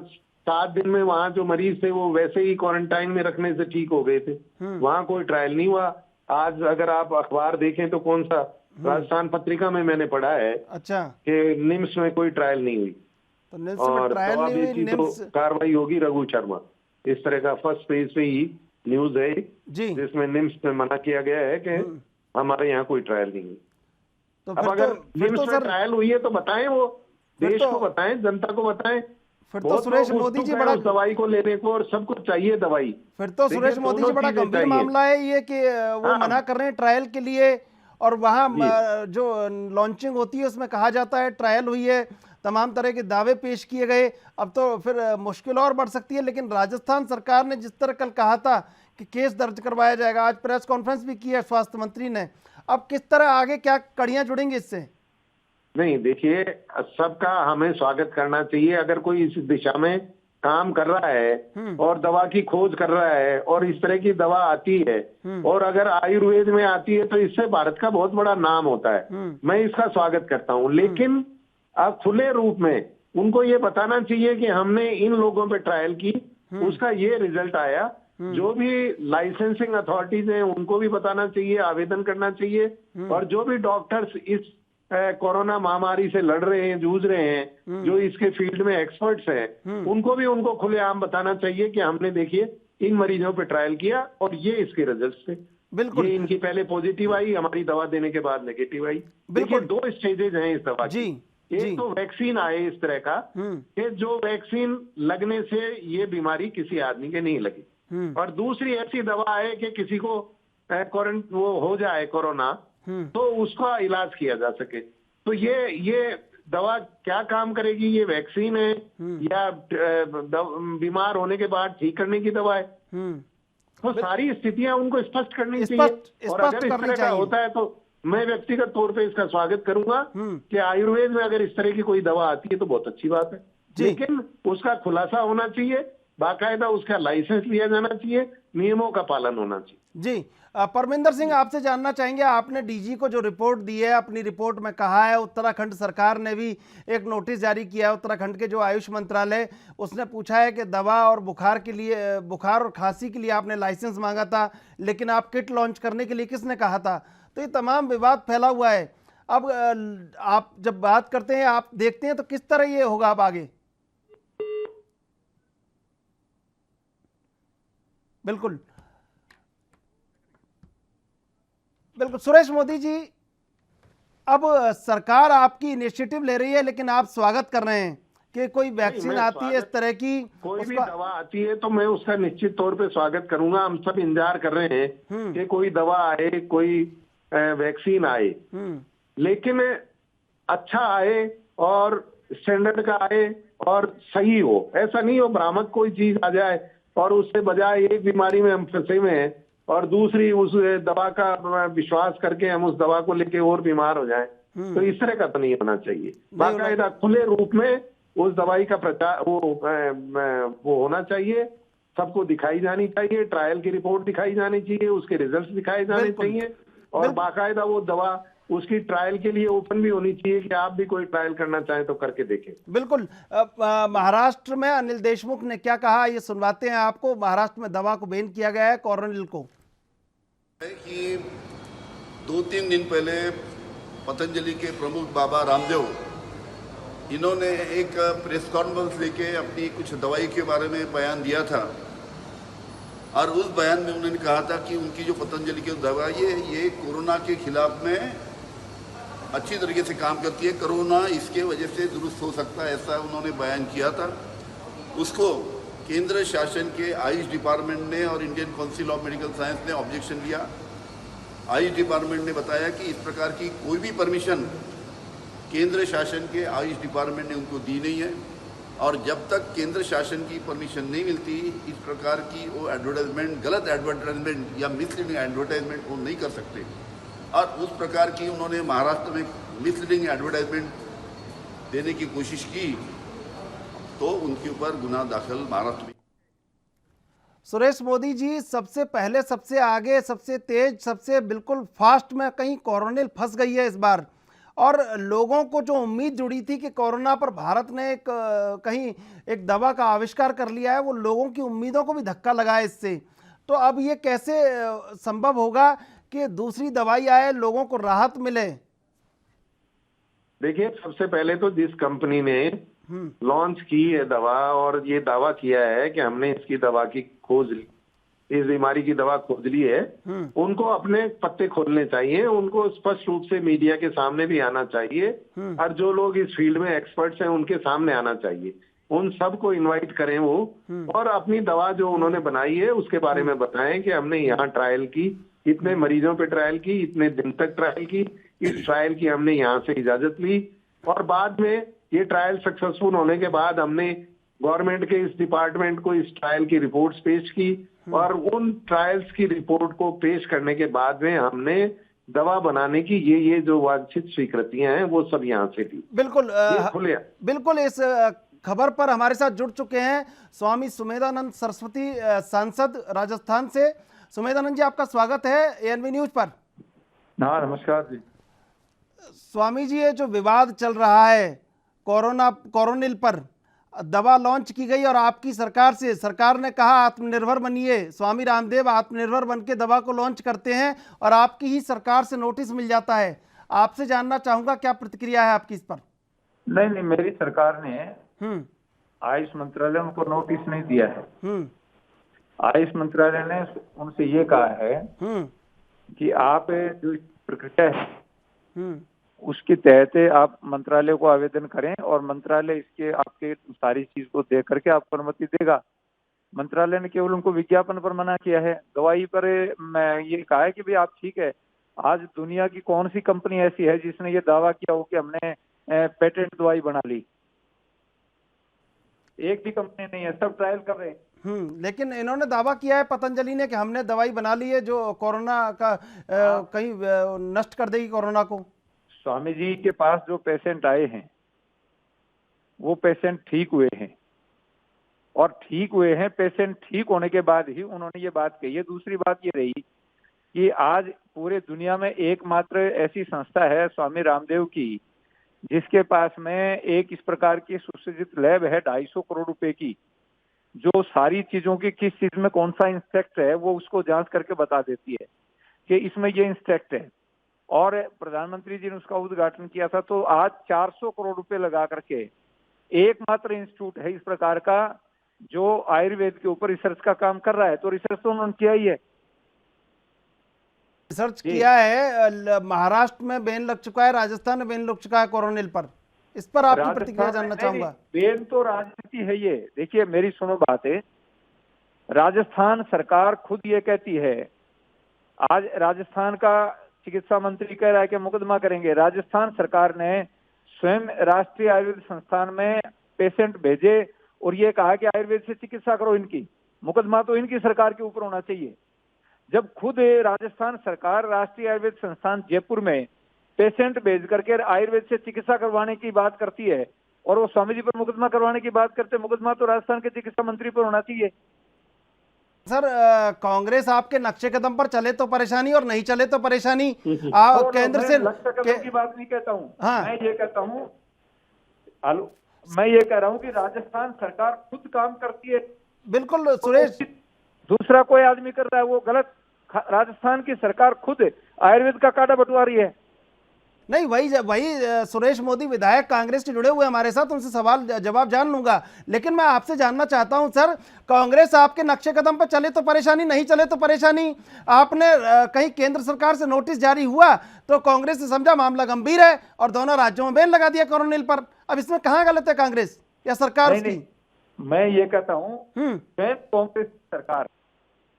7 दिन में वहां जो मरीज थे वो वैसे ही क्वारंटाइन में रखने से ठीक हो गए थे। वहां कोई ट्रायल नहीं हुआ। आज अगर आप अखबार देखें तो कौन सा, राजस्थान पत्रिका में मैंने पढ़ा है अच्छा कि निम्स में कोई ट्रायल नहीं हुई। तो निम्स और में ट्रायल नहीं हुई, निम्स तो कार्रवाई होगी रघु शर्मा, इस तरह का फर्स्ट पेज पे ही न्यूज है जी, जिसमें निम्स में मना किया गया है कि हमारे यहाँ कोई ट्रायल नहीं हुई। तो अब अगर निम्स में सर ट्रायल हुई है तो बताएं, वो देश को बताएं, जनता को बताएं। फिर तो सुरेश मोदी जी बड़ा उस दवाई को लेने को और सबको चाहिए दवाई। फिर तो सुरेश मोदी जी बड़ा गंभीर मामला है ये कि वो मना कर रहे हैं ट्रायल के लिए, और वहाँ जो लॉन्चिंग होती है उसमें कहा जाता है ट्रायल हुई है, तमाम तरह के दावे पेश किए गए। अब तो फिर मुश्किल और बढ़ सकती है। लेकिन राजस्थान सरकार ने जिस तरह कल कहा था कि केस दर्ज करवाया जाएगा, आज प्रेस कॉन्फ्रेंस भी की है स्वास्थ्य मंत्री ने, अब किस तरह आगे क्या कड़ियां जुड़ेंगी इससे? नहीं, देखिए, सबका हमें स्वागत करना चाहिए। अगर कोई इस दिशा में काम कर रहा है और दवा की खोज कर रहा है और इस तरह की दवा आती है और अगर आयुर्वेद में आती है तो इससे भारत का बहुत बड़ा नाम होता है। मैं इसका स्वागत करता हूँ, लेकिन अब खुले रूप में उनको ये बताना चाहिए कि हमने इन लोगों पे ट्रायल की, उसका ये रिजल्ट आया। जो भी लाइसेंसिंग अथॉरिटीज हैं उनको भी बताना चाहिए, आवेदन करना चाहिए, और जो भी डॉक्टर्स इस कोरोना महामारी से लड़ रहे हैं, जूझ रहे हैं, जो इसके फील्ड में एक्सपर्ट्स हैं, उनको खुलेआम बताना चाहिए कि हमने देखिए इन मरीजों पे ट्रायल किया और ये इसके रिजल्ट्स थे। बिल्कुल, ये इनकी पहले पॉजिटिव आई, हमारी दवा देने के बाद नेगेटिव आई। देखिए, 2 स्टेजेज हैं इस दवा की। एक तो वैक्सीन आए इस तरह का कि जो वैक्सीन लगने से ये बीमारी किसी आदमी के नहीं लगी, और दूसरी ऐसी दवा है कि किसी को वो हो जाए कोरोना तो उसका इलाज किया जा सके। तो ये दवा क्या काम करेगी? ये वैक्सीन है या बीमार होने के बाद ठीक करने की दवा है? तो सारी स्थितियां उनको स्पष्ट करनी चाहिए। और अगर इस तरह का होता है तो मैं व्यक्तिगत तौर पे इसका स्वागत करूंगा कि आयुर्वेद में अगर इस तरह की कोई दवा आती है तो बहुत अच्छी बात है, लेकिन उसका खुलासा होना चाहिए, बाकायदा उसका लाइसेंस लिया जाना चाहिए, नियमों का पालन होना चाहिए। जी, परमिंदर सिंह, आपसे जानना चाहेंगे, आपने डीजी को जो रिपोर्ट दी है, अपनी रिपोर्ट में कहा है, उत्तराखंड सरकार ने भी एक नोटिस जारी किया है, उत्तराखंड के जो आयुष मंत्रालय, उसने पूछा है कि दवा और बुखार के लिए, बुखार और खांसी के लिए आपने लाइसेंस मांगा था, लेकिन आप किट लॉन्च करने के लिए किसने कहा था? तो ये तमाम विवाद फैला हुआ है। अब आप जब बात करते हैं, आप देखते हैं तो किस तरह ये होगा अब आगे? बिल्कुल बिल्कुल, सुरेश मोदी जी, अब सरकार आपकी इनिशिएटिव ले रही है, लेकिन आप स्वागत कर रहे हैं कि कोई वैक्सीन आती है इस तरह की, कोई भी दवा आती है तो मैं उसका निश्चित तौर पे स्वागत करूंगा। हम सब इंतजार कर रहे हैं कि कोई दवा आए, कोई वैक्सीन आए, लेकिन अच्छा आए और स्टैंडर्ड का आए और सही हो। ऐसा नहीं हो भ्रामक कोई चीज आ जाए और उससे बजाय एक बीमारी में हम फंसे हुए हैं और दूसरी उस दवा का विश्वास करके हम उस दवा को लेके और बीमार हो जाएं। तो इस तरह का तो नहीं होना चाहिए। बाकायदा खुले रूप में उस दवाई का प्रचार वो होना चाहिए, सबको दिखाई जानी चाहिए, ट्रायल की रिपोर्ट दिखाई जानी चाहिए, उसके रिजल्ट्स दिखाए जाने चाहिए, और बाकायदा वो दवा उसकी ट्रायल के लिए ओपन भी होनी चाहिए कि आप भी कोई ट्रायल करना चाहें तो करके देखें। बिल्कुल। महाराष्ट्र में अनिल देशमुख ने क्या कहा, ये सुनवाते हैं आपको। महाराष्ट्र में दवा को बैन किया गया है, कोरोनिल को। कि 2-3 दिन पहले पतंजलि के प्रमुख बाबा रामदेव, इन्होंने एक प्रेस कॉन्फ्रेंस लेके अपनी कुछ दवाई के बारे में बयान दिया था। और उस बयान में उन्होंने कहा था कि उनकी जो पतंजलि की दवा ये कोरोना के खिलाफ में अच्छी तरीके से काम करती है, कोरोना इसके वजह से दुरुस्त हो सकता है, ऐसा उन्होंने बयान किया था। उसको केंद्र शासन के आयुष डिपार्टमेंट ने और Indian council of medical science ने ऑब्जेक्शन दिया। आयुष डिपार्टमेंट ने बताया कि इस प्रकार की कोई भी परमिशन केंद्र शासन के आयुष डिपार्टमेंट ने उनको दी नहीं है, और जब तक केंद्र शासन की परमिशन नहीं मिलती इस प्रकार की वो एडवर्टाइजमेंट, गलत एडवर्टाइजमेंट या मिसलीडिंग एडवर्टाइजमेंट वो नहीं कर सकते। और उस प्रकार की उन्होंने महाराष्ट्र में मिसलीडिंग एडवर्टाइजमेंट देने की कोशिश की तो उनके ऊपर गुनाह दाखिल महाराष्ट्र में। सुरेश मोदी जी, सबसे पहले, सबसे आगे, सबसे तेज, सबसे बिल्कुल फास्ट में कहीं कोरोनिल फंस गई है इस बार, और लोगों को जो उम्मीद जुड़ी थी कि कोरोना पर भारत ने कहीं एक दवा का आविष्कार कर लिया है, वो लोगों की उम्मीदों को भी धक्का लगा है इससे। तो अब ये कैसे संभव होगा कि दूसरी दवाई आए, लोगों को राहत मिले? देखिए, सबसे पहले तो जिस कंपनी ने लॉन्च की है दवा और ये दावा किया है कि हमने इसकी दवा की खोज ली, इस बीमारी की दवा खोज ली है, उनको अपने पत्ते खोलने चाहिए, उनको स्पष्ट रूप से मीडिया के सामने भी आना चाहिए, और जो लोग इस फील्ड में एक्सपर्ट्स हैं उनके सामने आना चाहिए। उन सबको इनवाइट करें वो, और अपनी दवा जो उन्होंने बनाई है उसके बारे में बताएं कि हमने यहाँ ट्रायल की, इतने मरीजों पे ट्रायल की, इतने दिन तक ट्रायल की, इस ट्रायल की हमने यहाँ से इजाजत ली, और बाद में ये ट्रायल सक्सेसफुल होने के बाद हमने गवर्नमेंट के इस डिपार्टमेंट को इस ट्रायल की रिपोर्ट्स पेश की, और उन ट्रायल्स की रिपोर्ट को पेश करने के बाद में हमने दवा बनाने की ये जो वांछित स्वीकृतियां हैं वो सब यहाँ से ली। बिल्कुल बिल्कुल। इस खबर पर हमारे साथ जुड़ चुके हैं स्वामी सुमेधानंद सरस्वती, सांसद राजस्थान से। सुमेधानंद जी, आपका स्वागत है एएनबी न्यूज पर। नमस्कार जी। स्वामी जी, ये जो विवाद चल रहा है कोरोनिल पर, दवा लॉन्च की गई और आपकी सरकार ने कहा आत्मनिर्भर बनिए, स्वामी रामदेव आत्मनिर्भर बन के दवा को लॉन्च करते हैं और आपकी ही सरकार से नोटिस मिल जाता है। आपसे जानना चाहूंगा क्या प्रतिक्रिया है आपकी इस पर? नहीं, मेरी सरकार ने आयुष मंत्रालय उनको नोटिस नहीं दिया है। आयुष मंत्रालय ने उनसे ये कहा है कि आप जो प्रक्रिया है उसके तहत आप मंत्रालय को आवेदन करें, और मंत्रालय इसके आपके सारी चीज को देख करके आपको अनुमति देगा। मंत्रालय ने केवल उनको विज्ञापन पर मना किया है, दवाई पर मैं ये कहा है कि भाई आप ठीक है, आज दुनिया की कौन सी कंपनी ऐसी है जिसने ये दावा किया हो कि हमने पेटेंट दवाई बना ली? एक भी कंपनी नहीं है, सब ट्रायल कर रहे हैं। लेकिन इन्होंने दावा किया है पतंजलि ने कि हमने दवाई बना ली है जो कोरोना का कहीं नष्ट कर देगी कोरोना को। स्वामी जी के पास जो पेशेंट आए हैं वो पेशेंट ठीक हुए हैं, और ठीक हुए हैं पेशेंट, ठीक होने के बाद ही उन्होंने ये बात कही है। दूसरी बात ये रही कि आज पूरे दुनिया में एकमात्र ऐसी संस्था है स्वामी रामदेव की जिसके पास में एक इस प्रकार की सुसज्जित लैब है 250 करोड़ रुपए की, जो सारी चीजों की किस चीज में कौन सा इंसेक्ट है वो उसको जांच करके बता देती है कि इसमें ये इंसेक्ट है। और प्रधानमंत्री जी ने उसका उद्घाटन किया था। तो आज 400 करोड़ रुपए लगा करके एकमात्र इंस्टीट्यूट है इस प्रकार का जो आयुर्वेद के ऊपर रिसर्च का काम कर रहा है। तो रिसर्च तो उन्होंने किया ही है, रिसर्च किया है। महाराष्ट्र में बैन लग चुका है, राजस्थान में बैन लग चुका है कोरोनिल पर। इस पर आपकी प्रतिक्रिया जानना चाहूंगा। बैन तो राजनीति है ये। देखिए मेरी सुनो बात है, राजस्थान सरकार खुद ये कहती है, आज राजस्थान का चिकित्सा मंत्री कह रहा है कि मुकदमा करेंगे। राजस्थान सरकार ने स्वयं राष्ट्रीय आयुर्वेद संस्थान में पेशेंट भेजे और ये कहा कि आयुर्वेद से चिकित्सा करो इनकी। मुकदमा तो इनकी सरकार के ऊपर होना चाहिए। जब खुद राजस्थान सरकार राष्ट्रीय आयुर्वेद संस्थान जयपुर में पेशेंट भेज करके आयुर्वेद से चिकित्सा करवाने की बात करती है और वो स्वामी जी पर मुकदमा करवाने की बात करते, मुकदमा तो राजस्थान के चिकित्सा मंत्री पर होना चाहिए। सर, कांग्रेस आपके नक्शे कदम पर चले तो परेशानी और नहीं चले तो परेशानी। केंद्र से नक्शे कदम की बात नहीं कहता हूँ। हाँ। मैं ये कहता हूँ, मैं ये कह रहा हूँ कि राजस्थान सरकार खुद काम करती है। बिल्कुल सुरेश, दूसरा कोई आदमी कर रहा है वो गलत। राजस्थान की सरकार खुद आयुर्वेद का काटा बंटवा रही है। नहीं, वही सुरेश मोदी विधायक कांग्रेस से जुड़े हुए हमारे साथ, उनसे सवाल जवाब जान लूंगा। लेकिन मैं आपसे जानना चाहता हूं सर, कांग्रेस आपके नक्शे कदम पर चले तो परेशानी, नहीं चले तो परेशानी। आपने कहीं केंद्र सरकार से नोटिस जारी हुआ तो कांग्रेस ने समझा मामला गंभीर है और दोनों राज्यों में बैन लगा दिया कोरोनिल पर। अब इसमें कहां गलत है कांग्रेस या सरकार उसकी? मैं ये कहता हूँ, कांग्रेस सरकार,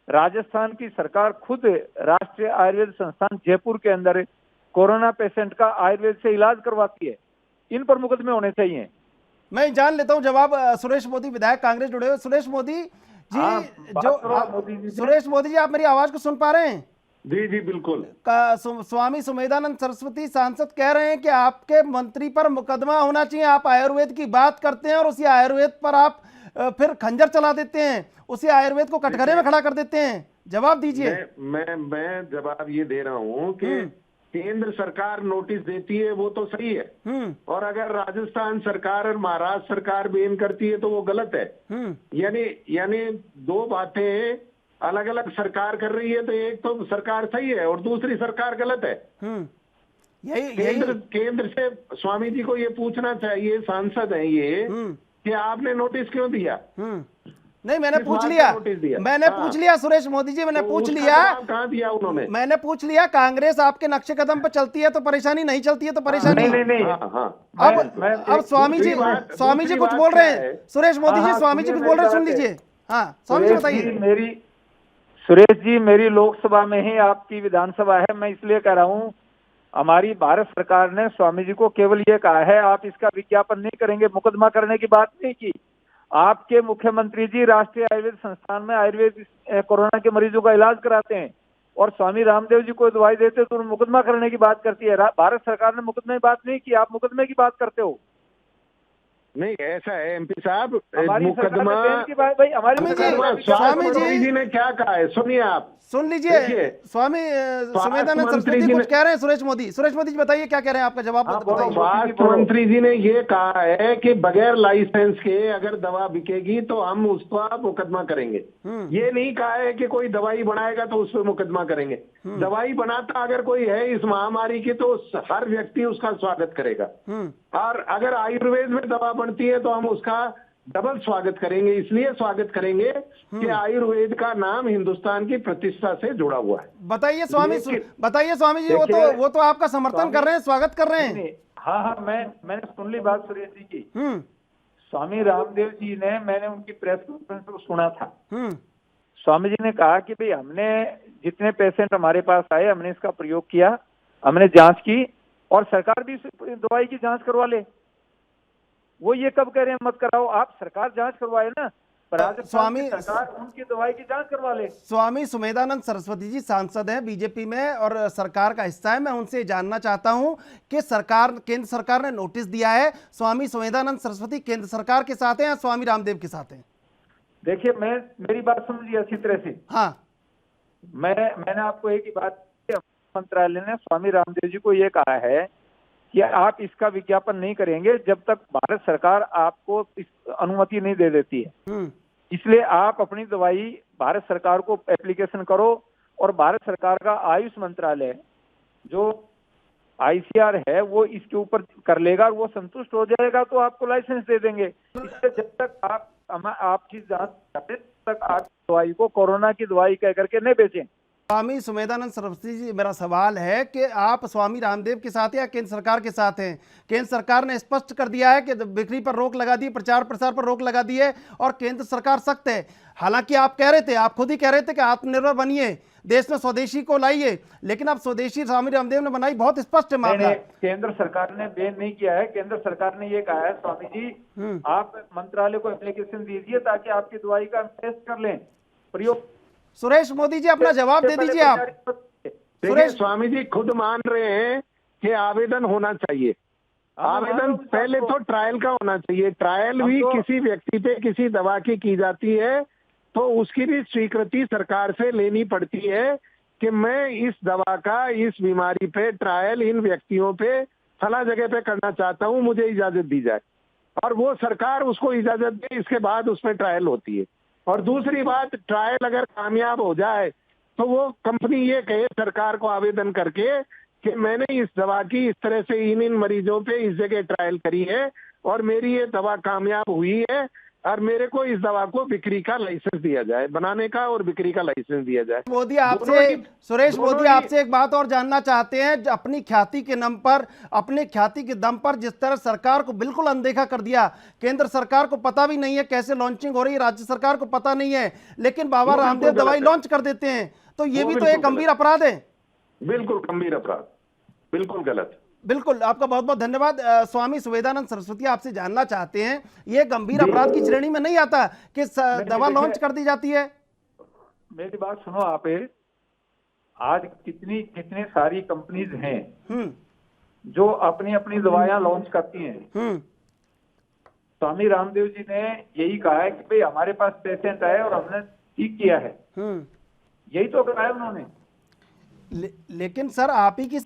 राजस्थान की सरकार खुद राष्ट्रीय आयुर्वेद संस्थान जयपुर के अंदर कोरोना पेशेंट का आयुर्वेद से इलाज करवाती है। इन पर मुकदमे होने चाहिए। मैं जान लेता हूं जवाब। सुरेश मोदी विधायक कांग्रेस जुड़े हुए, सुरेश मोदी जी, सुरेश मोदी जी, आप मेरी आवाज को सुन पा रहे हैं? जी जी बिल्कुल। स्वामी सुमेधानंद सरस्वती सांसद कह रहे हैं कि आपके मंत्री पर मुकदमा होना चाहिए। आप आयुर्वेद की बात करते हैं और उसी आयुर्वेद पर आप फिर खंजर चला देते हैं, उसी आयुर्वेद को कटघरे में खड़ा कर देते हैं। जवाब दीजिए। मैं जवाब ये दे रहा हूँ कि केंद्र सरकार नोटिस देती है वो तो सही है, और अगर राजस्थान सरकार और महाराष्ट्र सरकार बैन करती है तो वो गलत है। यानी दो बातें अलग अलग सरकार कर रही है, तो एक तो सरकार सही है और दूसरी सरकार गलत है। केंद्र से स्वामी जी को ये पूछना चाहिए, सांसद हैं ये, कि आपने नोटिस क्यों दिया? नहीं, मैंने पूछ लिया, मैंने पूछ लिया सुरेश मोदी जी, मैंने पूछ लिया। कहाँ दिया उन्होंने? मैंने पूछ लिया, कांग्रेस आपके नक्शे कदम पर चलती है तो परेशानी, नहीं चलती है तो परेशानी। नहीं। अब स्वामी जी कुछ बोल रहे हैं। सुरेश मोदी जी, स्वामी जी कुछ बोल रहे हैं, सुन लीजिए। हाँ, स्वामी जी बताइए। सुरेश जी, मेरी लोकसभा में ही आपकी विधानसभा है, मैं इसलिए कह रहा हूँ, हमारी भारत सरकार ने स्वामी जी को केवल ये कहा है आप इसका विज्ञापन नहीं करेंगे, मुकदमा करने की बात नहीं की। आपके मुख्यमंत्री जी राष्ट्रीय आयुर्वेद संस्थान में आयुर्वेद कोरोना के मरीजों का इलाज कराते हैं और स्वामी रामदेव जी को दवाई देते तो मुकदमा करने की बात करती है। भारत सरकार ने मुकदमे की बात नहीं की, आप मुकदमे की बात करते हो। नहीं, ऐसा है एमपी साहब, मुकदमा स्वामी जी ने क्या कहा है, सुनिए, आप सुन लीजिए। स्वामी सुमेधानंद सरस्वती जी कुछ कह रहे हैं। सुरेश मोदी जी बताइए क्या कह रहे हैं, आपका जवाब बताइए। स्वास्थ्य मंत्री जी ने ये कहा है कि बगैर लाइसेंस के अगर दवा बिकेगी तो हम उसका मुकदमा करेंगे। ये नहीं कहा है कि कोई दवाई बनाएगा तो उस पर मुकदमा करेंगे। दवाई बनाता अगर कोई है इस महामारी की तो हर व्यक्ति उसका स्वागत करेगा, और अगर आयुर्वेद में दवा बनती है तो हम उसका डबल स्वागत करेंगे। इसलिए स्वागत करेंगे कि आयुर्वेद का नाम हिंदुस्तान की प्रतिष्ठा से जुड़ा हुआ है। बताइए स्वामी जी, वो तो आपका समर्थन कर रहे हैं, स्वागत कर रहे हैं। हाँ, मैंने सुन ली बात सुरेश जी की। स्वामी रामदेव जी ने, मैंने उनकी प्रेस कॉन्फ्रेंस को सुना था। स्वामी जी ने कहा कि भाई हमने जितने पेशेंट हमारे पास आए हमने इसका प्रयोग किया, हमने जांच की और सरकार भी दवाई की जांच करवा ले। वो ये कब कह रहे हैं मत कराओ, आप सरकार जांच करवाए ना, स्वामी सरकार उनकी दवाई की जांच करवा ले। स्वामी सुमेधानंद सरस्वती जी सांसद हैं बीजेपी में और सरकार का हिस्सा है। मैं उनसे जानना चाहता हूं कि केंद्र सरकार ने नोटिस दिया है, स्वामी सुमेधानंद सरस्वती केंद्र सरकार के साथ हैं या स्वामी रामदेव के साथ हैं? देखिए, मेरी बात समझिए अच्छी तरह से। हाँ, मैंने आपको एक ही बात, मंत्रालय ने स्वामी रामदेव जी को ये कहा है कि आप इसका विज्ञापन नहीं करेंगे जब तक भारत सरकार आपको इस अनुमति नहीं दे देती है। इसलिए आप अपनी दवाई भारत सरकार को एप्लीकेशन करो और भारत सरकार का आयुष मंत्रालय जो आईसीआर है वो इसके ऊपर कर लेगा और वो संतुष्ट हो जाएगा तो आपको लाइसेंस दे देंगे। इससे जब तक आपकी जांच करते तक आप दवाई को कोरोना की दवाई कह करके नहीं बेचें। स्वामी सुमेधानंद सरस्वती जी, मेरा सवाल है कि आप स्वामी रामदेव के साथ या केंद्र सरकार के साथ हैं? केंद्र सरकार ने स्पष्ट कर दिया है कि बिक्री पर रोक लगा दी, प्रचार प्रसार पर रोक लगा दी है और केंद्र सरकार सख्त है। हालांकि आप कह रहे थे, आप खुद ही कह रहे थे कि आत्मनिर्भर बनिए, देश में स्वदेशी को लाइए, लेकिन अब स्वदेशी स्वामी रामदेव ने बनाई, बहुत स्पष्ट है मामला। केंद्र सरकार ने बैन नहीं किया है। केंद्र सरकार ने ये कहा है स्वामी जी आप मंत्रालय को एप्लीकेशन दीजिए ताकि आपकी दवाई का टेस्ट कर लें, प्रयोग। सुरेश मोदी जी अपना जवाब दे दीजिए आप। सुरेश, स्वामी जी खुद मान रहे हैं कि आवेदन होना चाहिए। आवेदन पहले तो ट्रायल का होना चाहिए। ट्रायल भी किसी व्यक्ति पे किसी दवा की जाती है तो उसकी भी स्वीकृति सरकार से लेनी पड़ती है कि मैं इस दवा का इस बीमारी पे ट्रायल इन व्यक्तियों पे फला जगह पे करना चाहता हूं, मुझे इजाजत दी जाए, और वो सरकार उसको इजाजत दे, इसके बाद उसमें ट्रायल होती है। और दूसरी बात, ट्रायल अगर कामयाब हो जाए तो वो कंपनी ये कहे सरकार को आवेदन करके कि मैंने इस दवा की इस तरह से इन मरीजों पे इस जगह ट्रायल करी है और मेरी ये दवा कामयाब हुई है और मेरे को इस दवा को बिक्री का लाइसेंस दिया जाए, बनाने का और बिक्री का लाइसेंस दिया जाए। मोदी आपसे, सुरेश मोदी आपसे एक बात और जानना चाहते हैं। अपनी ख्याति के नाम पर, अपने ख्याति के दम पर जिस तरह सरकार को बिल्कुल अनदेखा कर दिया, केंद्र सरकार को पता भी नहीं है कैसे लॉन्चिंग हो रही है, राज्य सरकार को पता नहीं है, लेकिन बाबा रामदेव दवाई लॉन्च कर देते हैं, तो ये भी तो एक गंभीर अपराध है। बिल्कुल गंभीर अपराध, बिल्कुल गलत। बिल्कुल, आपका बहुत बहुत धन्यवाद। स्वामी सुवेदानंद सरस्वती आपसे जानना चाहते हैं, ये गंभीर अपराध की श्रेणी में नहीं आता कि दवा लॉन्च कर दी जाती है? मेरी बात सुनो आप, आज कितनी सारी कंपनीज हैं जो अपनी अपनी दवाएं लॉन्च करती हैं। स्वामी रामदेव जी ने यही कहा है कि भाई हमारे पास पेशेंट आए और हमने ठीक किया है, यही तो कहा है उन्होंने। लेकिन सर आप ही की,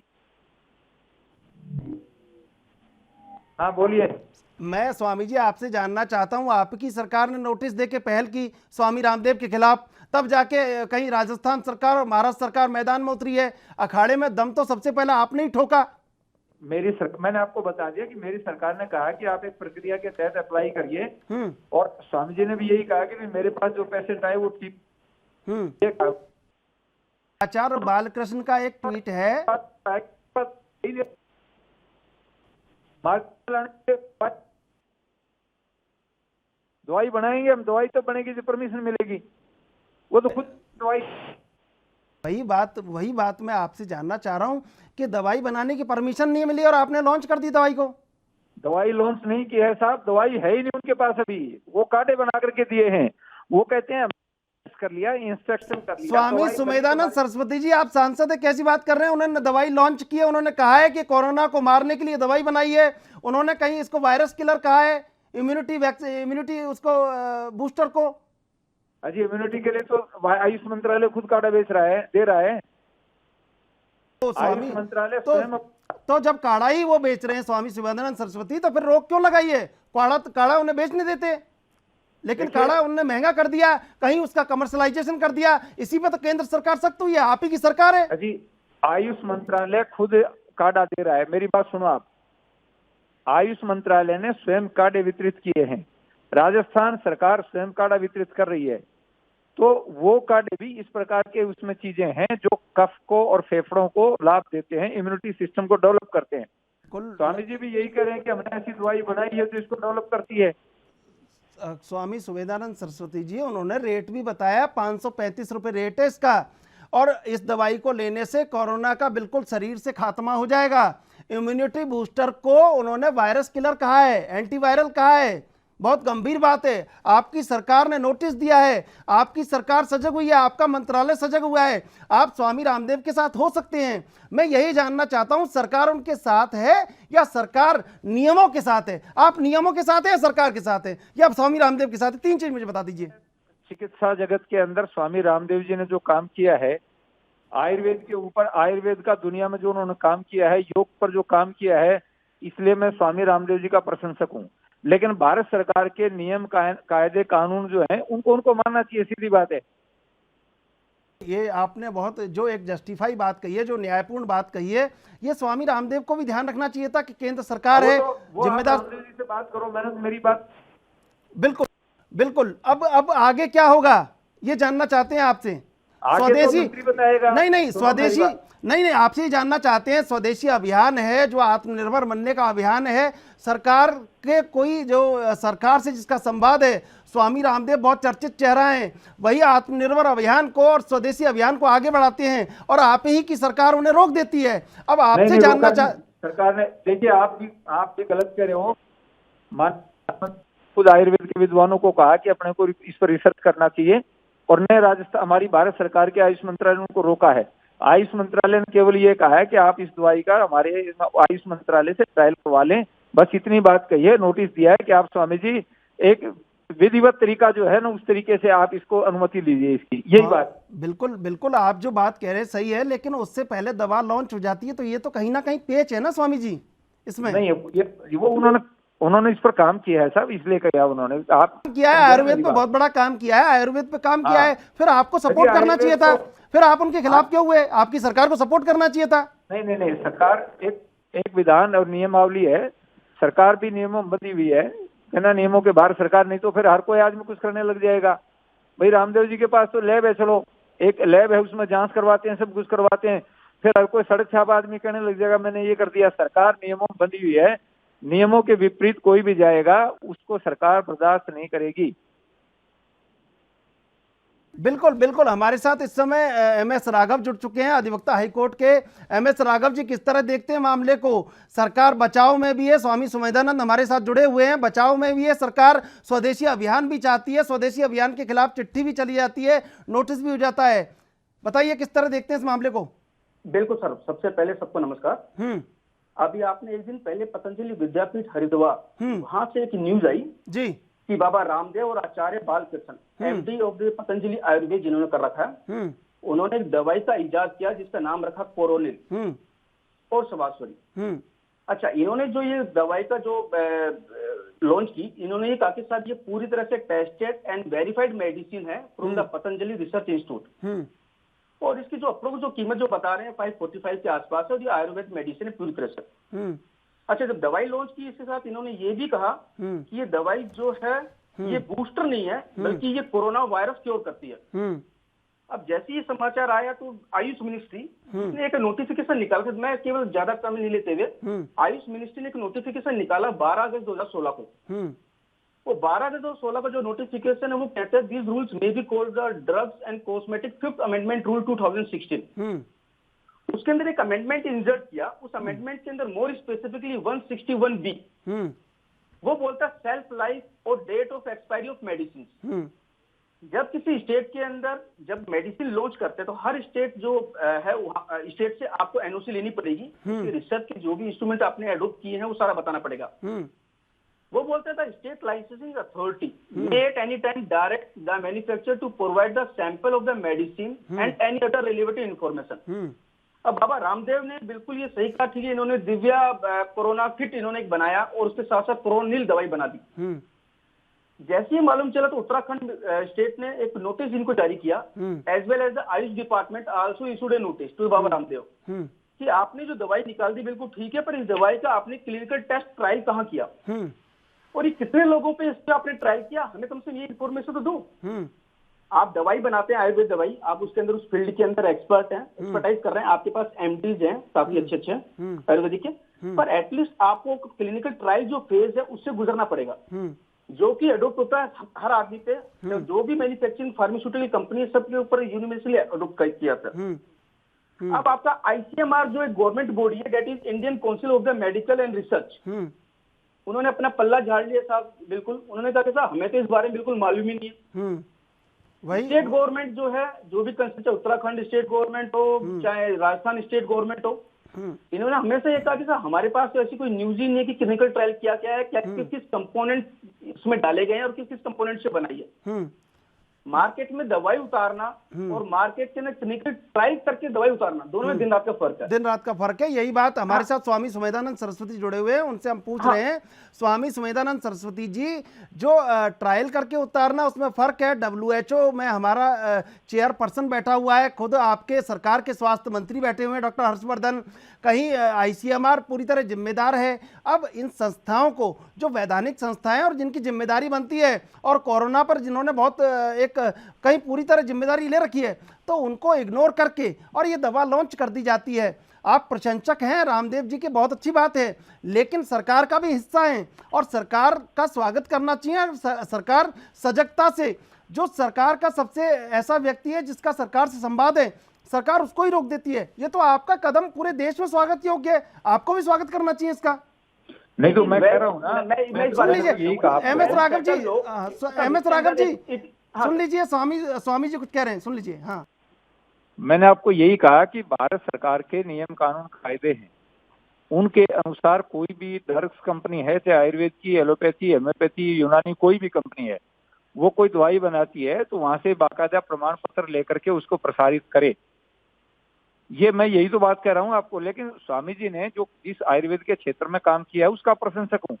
हाँ बोलिए। मैं स्वामी जी आपसे जानना चाहता हूं, आपकी सरकार ने नोटिस देके पहल की स्वामी रामदेव के खिलाफ, तब जाके कहीं राजस्थान सरकार और महाराष्ट्र सरकार मैदान में उतरी है। अखाड़े में दम तो सबसे पहले आपने ही ठोका। मैंने आपको बता दिया कि मेरी सरकार ने कहा कि आप एक प्रक्रिया के तहत अप्लाई करिए, और स्वामी जी ने भी यही कहा कि मेरे पास जो पेशेंट आए वो ठीक। आचार्य बालकृष्ण का एक ट्वीट है, दवाई बनाएंगे हम, दवाई तो बनेगी जो परमिशन मिलेगी, वो तो खुद दवाई। वही बात मैं आपसे जानना चाह रहा हूं कि दवाई बनाने की परमिशन नहीं मिली और आपने लॉन्च कर दी दवाई को। दवाई लॉन्च नहीं की है साहब, दवाई है ही नहीं उनके पास अभी, वो कार्डे बना करके दिए हैं, वो कहते हैं कर लिया, इंस्ट्रक्शन कर लिया। स्वामी सुमेधानंद सरस्वती जी, आप सांसद है, कैसी बात कर रहे हैं? उन्होंने दवाई लॉन्च की है, उन्होंने कहा है कि कोरोना को मारने के लिए दवाई बनाई है, उन्होंने कहीं इसको वायरस किलर कहा है, इम्यूनिटी उसको बूस्टर को। अजी इम्यूनिटी के लिए तो आयुष मंत्रालय खुद कार्ड बेच रहा है, दे रहा है। तो स्वामी मंत्रालय तो जब काढ़ा ही वो बेच रहे हैं स्वामी सुमेधानंद सरस्वती, तो फिर रोक क्यों लगाई है? काढ़ा उन्हें बेचने देते, लेकिन काढ़ा उन्होंने महंगा कर दिया, कहीं उसका कमर्शलाइजेशन कर दिया, इसी पे तो केंद्र सरकार सख्त हुई है, आप ही की सरकार है। जी आयुष मंत्रालय खुद काढ़ा दे रहा है, मेरी बात सुनो आप, आयुष मंत्रालय ने स्वयं काढ़े वितरित किए हैं, राजस्थान सरकार स्वयं काढ़ा वितरित कर रही है, तो वो काढ़े भी इस प्रकार के उसमें चीजें हैं जो कफ को और फेफड़ों को लाभ देते हैं, इम्यूनिटी सिस्टम को डेवलप करते हैं। स्वामी जी भी यही कह रहे हैं कि हमने ऐसी दवाई बनाई है जो इसको डेवलप करती है। स्वामी सुवेदानंद सरस्वती जी, उन्होंने रेट भी बताया, 535 रुपए रेट है इसका, और इस दवाई को लेने से कोरोना का बिल्कुल शरीर से खात्मा हो जाएगा। इम्यूनिटी बूस्टर को उन्होंने वायरस किलर कहा है, एंटीवायरल कहा है, बहुत गंभीर बात है। आपकी सरकार ने नोटिस दिया है, आपकी सरकार सजग हुई है, आपका मंत्रालय सजग हुआ है, आप स्वामी रामदेव के साथ हो सकते हैं। मैं यही जानना चाहता हूं, सरकार उनके साथ है या सरकार नियमों के साथ है? आप नियमों के साथ है या सरकार के साथ है, या आप स्वामी रामदेव के साथ है? 3 चीज मुझे बता दीजिए। चिकित्सा जगत के अंदर स्वामी रामदेव जी ने जो काम किया है, आयुर्वेद के ऊपर, आयुर्वेद का दुनिया में जो उन्होंने काम किया है, योग पर जो काम किया है, इसलिए मैं स्वामी रामदेव जी का प्रशंसक हूँ। लेकिन भारत सरकार के नियम कायदे कानून जो हैं उनको मानना चाहिए, सीधी बात है। ये आपने बहुत जो एक जस्टिफाई बात कही है, जो न्यायपूर्ण बात कही है, ये स्वामी रामदेव को भी ध्यान रखना चाहिए था कि केंद्र सरकार है जिम्मेदार। जी से बात करो, मैंने मेरी बात। बिल्कुल बिल्कुल। अब आगे क्या होगा ये जानना चाहते हैं आपसे। स्वदेशी नहीं स्वदेशी नहीं, आपसे ही जानना चाहते हैं, स्वदेशी अभियान है जो आत्मनिर्भर बनने का अभियान है, सरकार के कोई जो सरकार से जिसका संवाद है, स्वामी रामदेव बहुत चर्चित चेहरा हैं, वही आत्मनिर्भर अभियान को और स्वदेशी अभियान को आगे बढ़ाते हैं, और आप ही की सरकार उन्हें रोक देती है। अब आपसे जानना सरकार ने, देखिए आप भी गलत कह रहे हो, खुद आयुर्वेद के विद्वानों को कहा कि अपने को इस पर रिसर्च करना चाहिए, और ने राजस्थान, हमारी भारत सरकार के आयुष मंत्रालय ने उनको रोका है। आयुष मंत्रालय ने केवल ये कहा है कि आप इस दवाई का हमारे आयुष मंत्रालय से ट्रायल करवा लें, बस इतनी बात कही है। नोटिस दिया है कि आप स्वामी जी एक विधिवत तरीका जो है ना, उस तरीके से आप इसको अनुमति लीजिए इसकी, यही बात। बिल्कुल बिल्कुल, आप जो बात कह रहे हैं सही है, लेकिन उससे पहले दवा लॉन्च हो जाती है, तो ये तो कहीं ना कहीं पेच है ना स्वामी जी इसमें। नहीं, वो उन्होंने इस पर काम किया है साहब, इसलिए किया उन्होंने। आप किया है, आयुर्वेद पे बहुत बड़ा काम किया है, आयुर्वेद पे काम किया है, फिर आपको सपोर्ट करना चाहिए था, फिर आप उनके खिलाफ क्यों हुए? आपकी सरकार को सपोर्ट करना चाहिए था। नहीं, सरकार एक विधान और नियमावली है, सरकार भी नियमों में बंधी हुई है ना, नियमों के बाहर सरकार नहीं तो फिर हर कोई आदमी कुछ करने लग जाएगा। भाई रामदेव जी के पास तो लैब है, चलो एक लैब है, उसमें जांच करवाते हैं, सब कुछ करवाते हैं, फिर हर कोई सड़क छाप आदमी कहने लग जाएगा मैंने ये कर दिया। सरकार नियमों में बंधी हुई है, नियमों के विपरीत कोई भी जाएगा उसको सरकार बर्दाश्त नहीं करेगी। बिल्कुल बिल्कुल, हमारे साथ इस समय एमएस राघव जुड़ चुके हैं, अधिवक्ता हाईकोर्ट के। एमएस राघव जी, किस तरह देखते हैं मामले को? सरकार बचाव में भी है, स्वामी सुमेधानंद हमारे साथ जुड़े हुए हैं, बचाव में भी है, सरकार स्वदेशी अभियान भी चाहती है, स्वदेशी अभियान के खिलाफ चिट्ठी भी चली जाती है, नोटिस भी हो जाता है। बताइए किस तरह देखते हैं इस मामले को? बिल्कुल सर, सबसे पहले सबको नमस्कार। अभी आपने एक दिन पहले पतंजलि विद्यापीठ हरिद्वार, वहां से एक न्यूज आई जी कि बाबा रामदेव और Acharya Balkrishna MD of the Patanjali Ayurved जिन्होंने कर रखा है, उन्होंने एक दवाई का इजाद किया जिसका नाम रखा कोरोनिल और सवासुरी। अच्छा, इन्होंने जो ये दवाई का जो लॉन्च की, इन्होंने ये कहा कि साहब ये पूरी तरह से टेस्टेड एंड वेरीफाइड मेडिसिन है from the Patanjali research institute, और इसकी जो अप्रोच जो कीमत जो बता रहे हैं 545 के आसपास है, और ये आयुर्वेद मेडिसिन है पूरी तरह से। अच्छा, जब दवाई लॉन्च की इसके साथ इन्होंने ये भी कहा कि ये दवाई जो है ये बूस्टर नहीं है, बल्कि ये कोरोना वायरस क्योर करती है। अब जैसे ये समाचार आया तो आयुष मिनिस्ट्री ने एक नोटिफिकेशन निकाला, मैं केवल ज्यादा समय नहीं लेते हुए, आयुष मिनिस्ट्री ने एक नोटिफिकेशन निकाला 12 अगस्त 2016 को। वो 12 अगस्त 2016 का जो नोटिफिकेशन है वो कहते हैं this rules may be called the drugs and cosmetic 5th amendment rule 2016। उसके अंदर एक अमेंडमेंट इंसर्ट किया, उस अमेंडमेंट के अंदर मोर स्पेसिफिकली 161B वो बोलता है सेल्फ लाइफ और date of expiry of medicine. जब किसी स्टेट के अंदर जब मेडिसिन लॉन्च करते हैं तो हर स्टेट जो है स्टेट से आपको एनओसी लेनी पड़ेगी, रिसर्च के जो भी इंस्ट्रूमेंट आपने एडोप्ट किए हैं वो सारा बताना पड़ेगा। वो बोलते था state licensing authority may at any time direct the manufacturer to provide the sample of the medicine and any other relevative information. अब बाबा रामदेव ने बिल्कुल ये सही कहा, ठीक है, इन्होंने दिव्या कोरोना किट इन्होंने एक बनाया और उसके साथ साथ कोरोनिल दवाई बना दी। जैसे ही मालूम चला तो उत्तराखंड स्टेट ने एक नोटिस इनको जारी किया, as well as the Ayush department also issued a notice to Baba Ramdev कि आपने जो दवाई निकाल दी बिल्कुल ठीक है, पर इस दवाई का आपने क्लिनिकल टेस्ट ट्रायल कहाँ किया और ये कितने लोगों पे इस पे आपने ट्रायल किया, हमें कम से कम ये इन्फॉर्मेशन तो दो। आप दवाई बनाते हैं आयुर्वेद दवाई, आप उसके अंदर उस फील्ड के अंदर एक्सपर्ट हैं, एक्सपर्टाइज कर रहे हैं, आपके पास एमडीज हैं काफी अच्छे आयुर्वेदिक के, पर एटलीस्ट आपको क्लिनिकल ट्रायल जो फेज है उससे गुजरना पड़ेगा, जो कि अडोप्ट होता है हर आदमी पे। जो भी मैन्युफैक्चरिंग फार्मास्यूटिकल कंपनी सबके ऊपर यूनिवर्सली अडोप्ट किया था। अब आपका आईसीएमआर जो एक गवर्नमेंट बॉडी है, that is Indian council of the medical and research, उन्होंने अपना पल्ला झाड़ लिया साहब। बिल्कुल उन्होंने कहा कि साहब हमें तो इस बारे में बिल्कुल मालूम ही नहीं है। स्टेट गवर्नमेंट जो है, जो भी कंस्ट्रक्ट, उत्तराखंड स्टेट गवर्नमेंट हो चाहे राजस्थान स्टेट गवर्नमेंट हो, इन्होंने हमेशा ये कहा कि सर हमारे पास तो ऐसी कोई न्यूज ही नहीं है कि क्लिनिकल ट्रायल किया क्या है, क्या किस कंपोनेंट इसमें डाले गए हैं और किस किस कंपोनेंट से बनाई है। मार्केट में दवाई उतारना और मार्केट के अंदर क्लिनिकल ट्रायल करके दवाई उतारना, दोनों में दिन रात का फर्क है। दिन रात का फर्क है। यही बात हमारे साथ स्वामी सुमेधानंद सरस्वती जुड़े हुए हैं, उनसे हम पूछ रहे हैं। स्वामी सुमेधानंद सरस्वती जी, जो ट्रायल करके उतारना उसमें फर्क है। WHO में हमारा चेयरपर्सन बैठा हुआ है, खुद आपके सरकार के स्वास्थ्य मंत्री बैठे हुए हैं डॉक्टर हर्षवर्धन, कहीं ICMR पूरी तरह जिम्मेदार है। अब इन संस्थाओं को, जो वैधानिक संस्थाएं और जिनकी जिम्मेदारी बनती है, और कोरोना पर जिन्होंने बहुत एक कहीं पूरी तरह जिम्मेदारी ले रखी है, तो उनको इग्नोर करके और ये दवा लॉन्च कर दी जाती है। आप प्रशंसक हैं रामदेव जी के, बहुत अच्छी बात है, लेकिन सरकार का भी हिस्सा है और सरकार का स्वागत करना चाहिए। सरकार सजगता से, जो सरकार का सबसे ऐसा व्यक्ति है जिसका सरकार से संवाद है, सरकार उसको ही रोक देती है। ये तो आपका कदम पूरे देश में स्वागत योग्य है, आपको भी स्वागत करना चाहिए इसका। नहीं तो मैं कह रहा हूँ ना, सुन लीजिए एमएस राघव जी, एमएस राघव जी सुन लीजिए, स्वामी जी कुछ कह रहे हैं, सुन लीजिए। हाँ, मैंने आपको यही कहा कि भारत सरकार के नियम कानून कायदे हैं, उनके अनुसार कोई भी ड्रग्स कंपनी है, चाहे आयुर्वेद की, एलोपैथी, होम्योपैथी, यूनानी, कोई भी कंपनी है, वो कोई दवाई बनाती है तो वहां से बाकायदा प्रमाण पत्र लेकर के उसको प्रसारित करे। ये मैं यही तो बात कह रहा हूँ आपको। लेकिन स्वामी जी ने जो इस आयुर्वेद के क्षेत्र में काम किया है उसका प्रशंसक हूँ।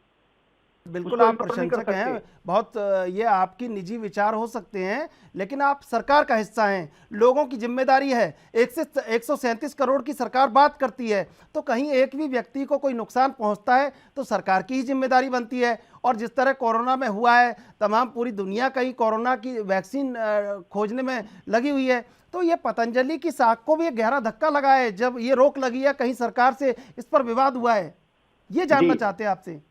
बिल्कुल उसको आप ignore नहीं कर प्रशंसक हैं, सकते। बहुत ये आपकी निजी विचार हो सकते हैं, लेकिन आप सरकार का हिस्सा हैं, लोगों की जिम्मेदारी है। 137 करोड़ की सरकार बात करती है, तो कहीं एक भी व्यक्ति को कोई नुकसान पहुंचता है तो सरकार की ही जिम्मेदारी बनती है। और जिस तरह कोरोना में हुआ है, तमाम पूरी दुनिया कहीं कोरोना की वैक्सीन खोजने में लगी हुई है, तो ये पतंजलि की साख को भी एक गहरा धक्का लगा है जब ये रोक लगी है, कहीं सरकार से इस पर विवाद हुआ है। ये जानना चाहते हैं आपसे।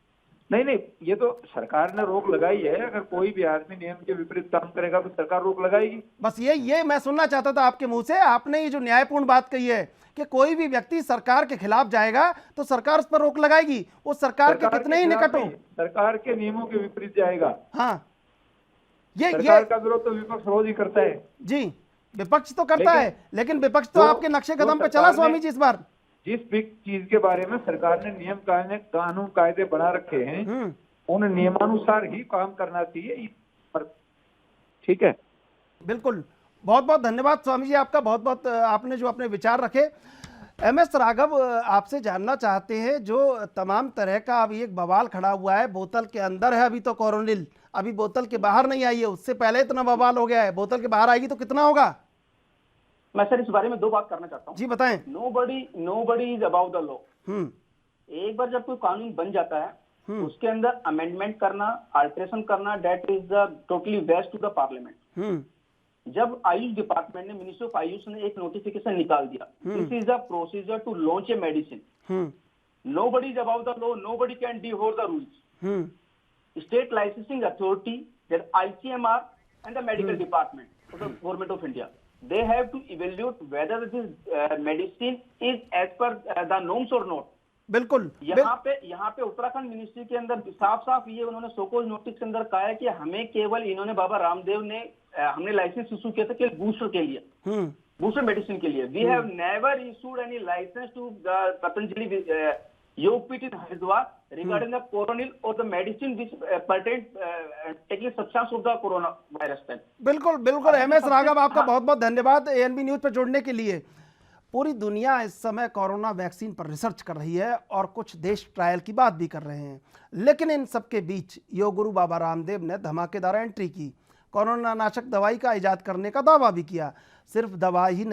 नहीं, ये तो सरकार ने रोक लगाई है। अगर कोई भी आदमी नियम के विपरीत काम करेगा तो सरकार रोक लगाएगी। बस ये मैं सुनना चाहता था आपके मुंह से। आपने ये जो न्यायपूर्ण बात कही है कि कोई भी व्यक्ति सरकार के खिलाफ जाएगा तो सरकार उस पर रोक लगाएगी, वो सरकार के कितने ही निकट हो। सरकार के नियमों के विपरीत जाएगा। हाँ, सरकार का विरोध तो विपक्ष रोज ही करता है। जी, विपक्ष तो करता है, लेकिन विपक्ष तो आपके नक्शे कदम पे चला स्वामी जी। इस बार जिस भी चीज के बारे में सरकार ने नियम कानून कायदे बना रखे हैं, उन नियमानुसार ही काम करना चाहिए। ठीक है, बिल्कुल। बहुत बहुत धन्यवाद स्वामी जी आपका, बहुत बहुत आपने जो अपने विचार रखे। MS राघव, आपसे जानना चाहते हैं, जो तमाम तरह का अभी एक बवाल खड़ा हुआ है, बोतल के अंदर है अभी तो कोरोनिल, अभी बोतल के बाहर नहीं आई है, उससे पहले इतना बवाल हो गया है, बोतल के बाहर आएगी तो कितना होगा? मैं सर इस बारे में 2 बात करना चाहता हूँ। जी बताएं। Nobody is about the law. एक बार जब कोई कानून बन जाता है, उसके अंदर अमेंडमेंट करना, अल्टरेशन करना, that is the totally waste to the parliament. जब आयुष डिपार्टमेंट ने, मिनिस्ट्री ऑफ आयुष ने एक नोटिफिकेशन निकाल दिया, this is the procedure to launch a medicine, nobody is about the law, nobody can devour the rules. State licensing authority, that ICMR and the medical department of the government of India, they have to evaluate whether this medicine is as per the norms or not. बिल्कुल। यहाँ पे Uttarakhand ministry के अंदर साफ ये उन्होंने सोकोज notice के अंदर कहा है कि हमें केवल इन्होंने, बाबा रामदेव ने, हमने लाइसेंस इशू किया था केवल बूस्टर के लिए, बूस्टर मेडिसिन के लिए। We have never issued any license to Patanjali Yogpeeth in Haridwar regarding the Coronil और the medicine which pertain taking substance of the corona virus. बिल्कुल बिल्कुल। MS राघव, आपका बहुत बहुत धन्यवाद ANB न्यूज पर जुड़ने के लिए। पूरी दुनिया इस समय कोरोना वैक्सीन पर रिसर्च कर रही है और कुछ देश ट्रायल की बात भी कर रहे हैं, लेकिन इन सबके बीच योग गुरु बाबा रामदेव ने धमाकेदार एंट्री की, कोरोना नाशक दवाई का इजाद करने का दावा भी किया। सिर्फ दावा ही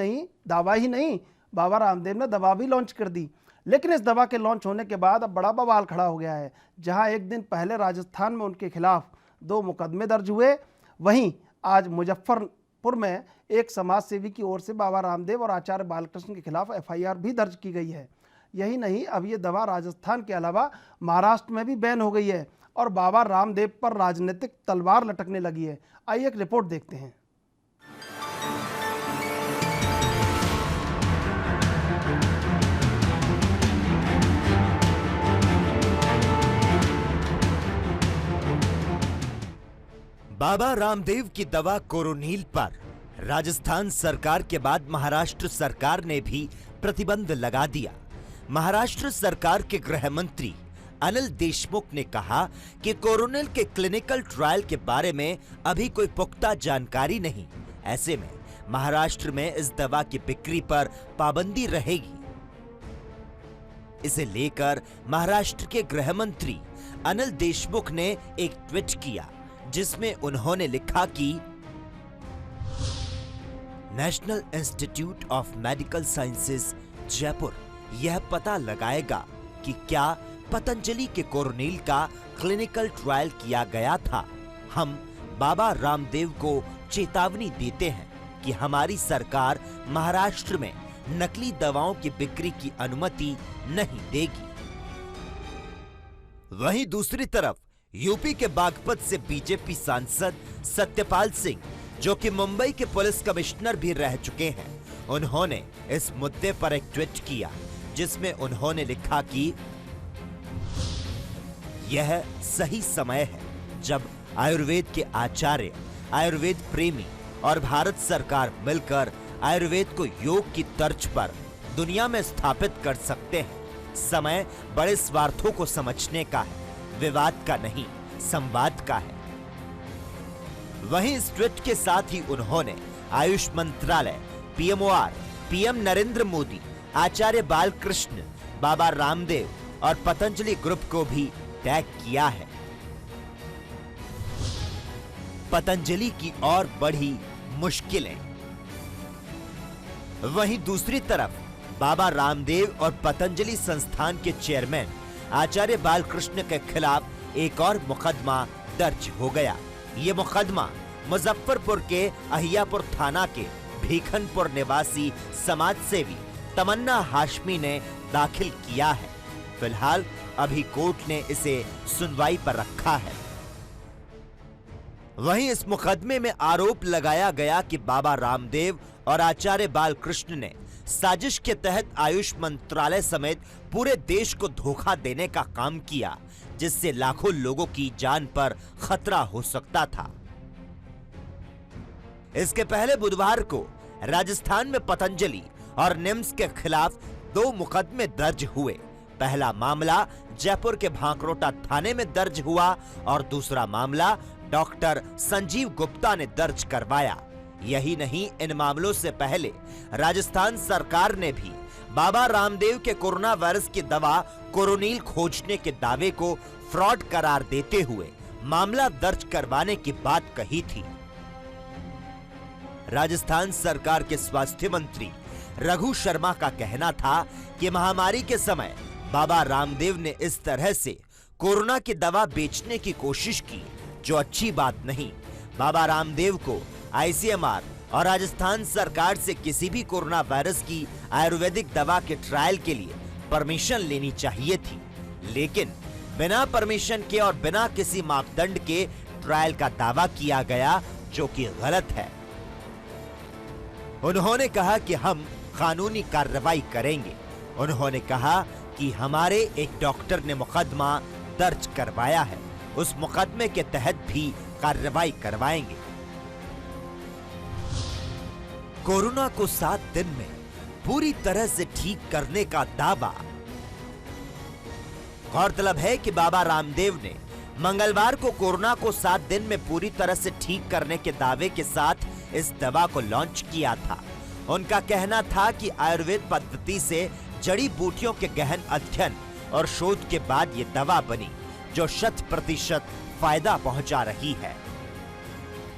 नहीं, बाबा रामदेव ने दवा भी लॉन्च कर दी। लेकिन इस दवा के लॉन्च होने के बाद अब बड़ा बवाल खड़ा हो गया है। जहां एक दिन पहले राजस्थान में उनके खिलाफ 2 मुकदमे दर्ज हुए, वहीं आज मुजफ्फरपुर में एक समाज सेवी की ओर से बाबा रामदेव और आचार्य बालकृष्ण के खिलाफ FIR भी दर्ज की गई है। यही नहीं, अब ये दवा राजस्थान के अलावा महाराष्ट्र में भी बैन हो गई है और बाबा रामदेव पर राजनीतिक तलवार लटकने लगी है। आइए एक रिपोर्ट देखते हैं। बाबा रामदेव की दवा कोरोनिल पर राजस्थान सरकार के बाद महाराष्ट्र सरकार ने भी प्रतिबंध लगा दिया। महाराष्ट्र सरकार के गृह मंत्री अनिल देशमुख ने कहा कि कोरोनिल के क्लिनिकल ट्रायल के बारे में अभी कोई पुख्ता जानकारी नहीं, ऐसे में महाराष्ट्र में इस दवा की बिक्री पर पाबंदी रहेगी। इसे लेकर महाराष्ट्र के गृह मंत्री अनिल देशमुख ने एक ट्वीट किया, जिसमें उन्होंने लिखा कि national institute of medical sciences Jaipur यह पता लगाएगा कि क्या पतंजलि के कोरोनिल का क्लिनिकल ट्रायल किया गया था। हम बाबा रामदेव को चेतावनी देते हैं कि हमारी सरकार महाराष्ट्र में नकली दवाओं की बिक्री की अनुमति नहीं देगी। वहीं दूसरी तरफ यूपी के बागपत से बीजेपी सांसद सत्यपाल सिंह, जो कि मुंबई के पुलिस कमिश्नर भी रह चुके हैं, उन्होंने इस मुद्दे पर एक ट्वीट किया, जिसमें उन्होंने लिखा कि यह सही समय है जब आयुर्वेद के आचार्य, आयुर्वेद प्रेमी और भारत सरकार मिलकर आयुर्वेद को योग की तर्ज पर दुनिया में स्थापित कर सकते हैं। समय बड़े स्वार्थों को समझने का है, विवाद का नहीं, संवाद का है। वहीं इस ट्वीट के साथ ही उन्होंने आयुष मंत्रालय, PMOR, PM नरेंद्र मोदी, आचार्य बालकृष्ण, बाबा रामदेव और पतंजलि ग्रुप को भी टैग किया है। पतंजलि की और बढ़ी मुश्किलें। वहीं दूसरी तरफ बाबा रामदेव और पतंजलि संस्थान के चेयरमैन आचार्य बालकृष्ण के खिलाफ एक और मुकदमा दर्ज हो गया। ये मुकदमा मुजफ्फरपुर के अहियापुर थाना के भीखनपुर निवासी समाज सेवी तमन्ना हाशमी ने दाखिल किया है। फिलहाल अभी कोर्ट ने इसे सुनवाई पर रखा है। वहीं इस मुकदमे में आरोप लगाया गया कि बाबा रामदेव और आचार्य बालकृष्ण ने साजिश के तहत आयुष मंत्रालय समेत पूरे देश को धोखा देने का काम किया, जिससे लाखों लोगों की जान पर खतरा हो सकता था। इसके पहले बुधवार को राजस्थान में पतंजलि और निम्स के खिलाफ 2 मुकदमे दर्ज हुए। पहला मामला जयपुर के भांकरोटा थाने में दर्ज हुआ और दूसरा मामला डॉक्टर संजीव गुप्ता ने दर्ज करवाया। यही नहीं, इन मामलों से पहले राजस्थान सरकार ने भी बाबा रामदेव के कोरोना वायरस की दवा कोरोनिल खोजने के दावे को फ्रॉड करार देते हुए मामला दर्ज करवाने की बात कही थी। राजस्थान सरकार के स्वास्थ्य मंत्री रघु शर्मा का कहना था कि महामारी के समय बाबा रामदेव ने इस तरह से कोरोना की दवा बेचने की कोशिश की, जो अच्छी बात नहीं। बाबा रामदेव को आईसीएमआर और राजस्थान सरकार से किसी भी कोरोना वायरस की आयुर्वेदिक दवा के ट्रायल के लिए परमिशन लेनी चाहिए थी, लेकिन बिना परमिशन के और बिना किसी मापदंड के ट्रायल का दावा किया गया, जो कि गलत है। उन्होंने कहा कि हम कानूनी कार्रवाई करेंगे। उन्होंने कहा कि हमारे एक डॉक्टर ने मुकदमा दर्ज करवाया है, उस मुकदमे के तहत भी कार्रवाई करवाएंगे। कोरोना को 7 दिन में पूरी तरह से ठीक करने का दावा। गौरतलब है कि बाबा रामदेव ने मंगलवार को कोरोना को 7 दिन में पूरी तरह से ठीक करने के दावे के साथ इस दवा को लॉन्च किया था। उनका कहना था कि आयुर्वेद पद्धति से जड़ी बूटियों के गहन अध्ययन और शोध के बाद ये दवा बनी, जो 100% फायदा पहुंचा रही है।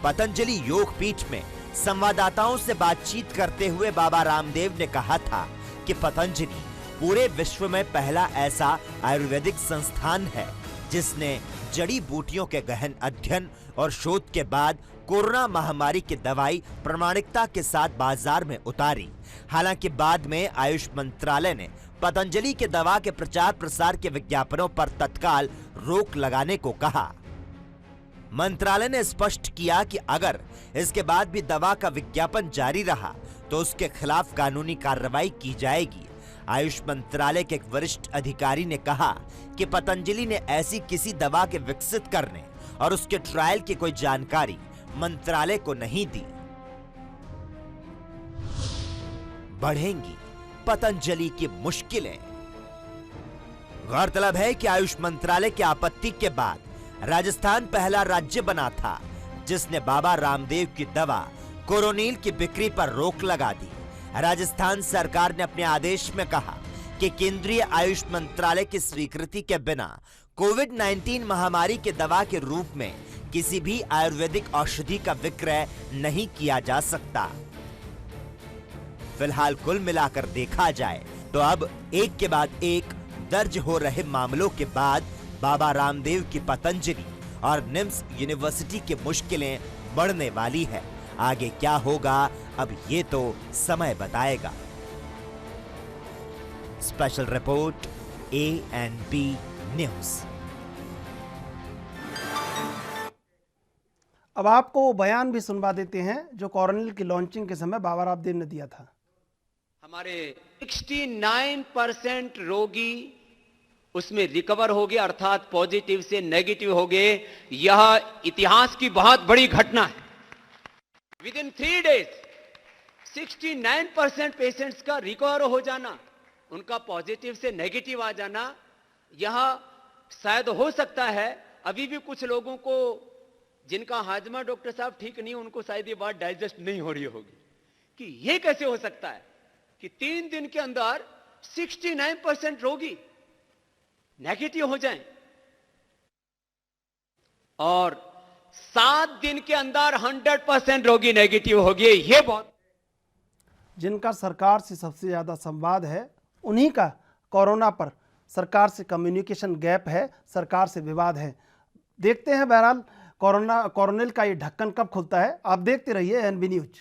पतंजलि योग पीठ में संवाददाताओं से बातचीत करते हुए बाबा रामदेव ने कहा था कि पतंजलि पूरे विश्व में पहला ऐसा आयुर्वेदिक संस्थान है जिसने जड़ी बूटियों के गहन अध्ययन और शोध के बाद कोरोना महामारी की दवाई प्रामाणिकता के साथ बाजार में उतारी। हालांकि बाद में आयुष मंत्रालय ने पतंजलि के दवा के प्रचार प्रसार के विज्ञापनों पर तत्काल रोक लगाने को कहा। मंत्रालय ने स्पष्ट किया कि अगर इसके बाद भी दवा का विज्ञापन जारी रहा तो उसके खिलाफ कानूनी कार्रवाई की जाएगी। आयुष मंत्रालय के एक वरिष्ठ अधिकारी ने कहा कि पतंजलि ने ऐसी किसी दवा के विकसित करने और उसके ट्रायल की कोई जानकारी मंत्रालय को नहीं दी। बढ़ेंगी पतंजलि की मुश्किलें। गौरतलब है कि आयुष मंत्रालय की आपत्ति के बाद राजस्थान पहला राज्य बना था जिसने बाबा रामदेव की दवा कोरोनिल की बिक्री पर रोक लगा दी। राजस्थान सरकार ने अपने आदेश में कहा कि केंद्रीय आयुष मंत्रालय की स्वीकृति के बिना कोविड-19 महामारी के दवा के रूप में किसी भी आयुर्वेदिक औषधि का विक्रय नहीं किया जा सकता। फिलहाल कुल मिलाकर देखा जाए तो अब एक के बाद एक दर्ज हो रहे मामलों के बाद बाबा रामदेव की पतंजलि और निम्स यूनिवर्सिटी की मुश्किलें बढ़ने वाली है। आगे क्या होगा अब ये तो समय बताएगा। Special report ANP news. अब आपको वो बयान भी सुनवा देते हैं जो कोरोनिल की लॉन्चिंग के समय बाबा रामदेव ने दिया था। हमारे 69% रोगी उसमें रिकवर हो गए, अर्थात पॉजिटिव से नेगेटिव हो गए। यह इतिहास की बहुत बड़ी घटना है। विद इन 3 days 69% पेशेंट्स का रिकवर हो जाना, उनका पॉजिटिव से नेगेटिव आ जाना, यह शायद हो सकता है अभी भी कुछ लोगों को जिनका हाजमा डॉक्टर साहब ठीक नहीं, उनको शायद ये बात डाइजेस्ट नहीं हो रही होगी कि ये कैसे हो सकता है कि 3 दिन के अंदर 69% रोगी नेगेटिव हो जाएं और 7 दिन के अंदर 100% रोगी नेगेटिव हो गए। ये बहुत, जिनका सरकार से सबसे ज़्यादा संवाद है उन्हीं का कोरोना पर सरकार से कम्युनिकेशन गैप है, सरकार से विवाद है। देखते हैं बहरहाल कोरोनिल का ये ढक्कन कब खुलता है। आप देखते रहिए एनबी न्यूज।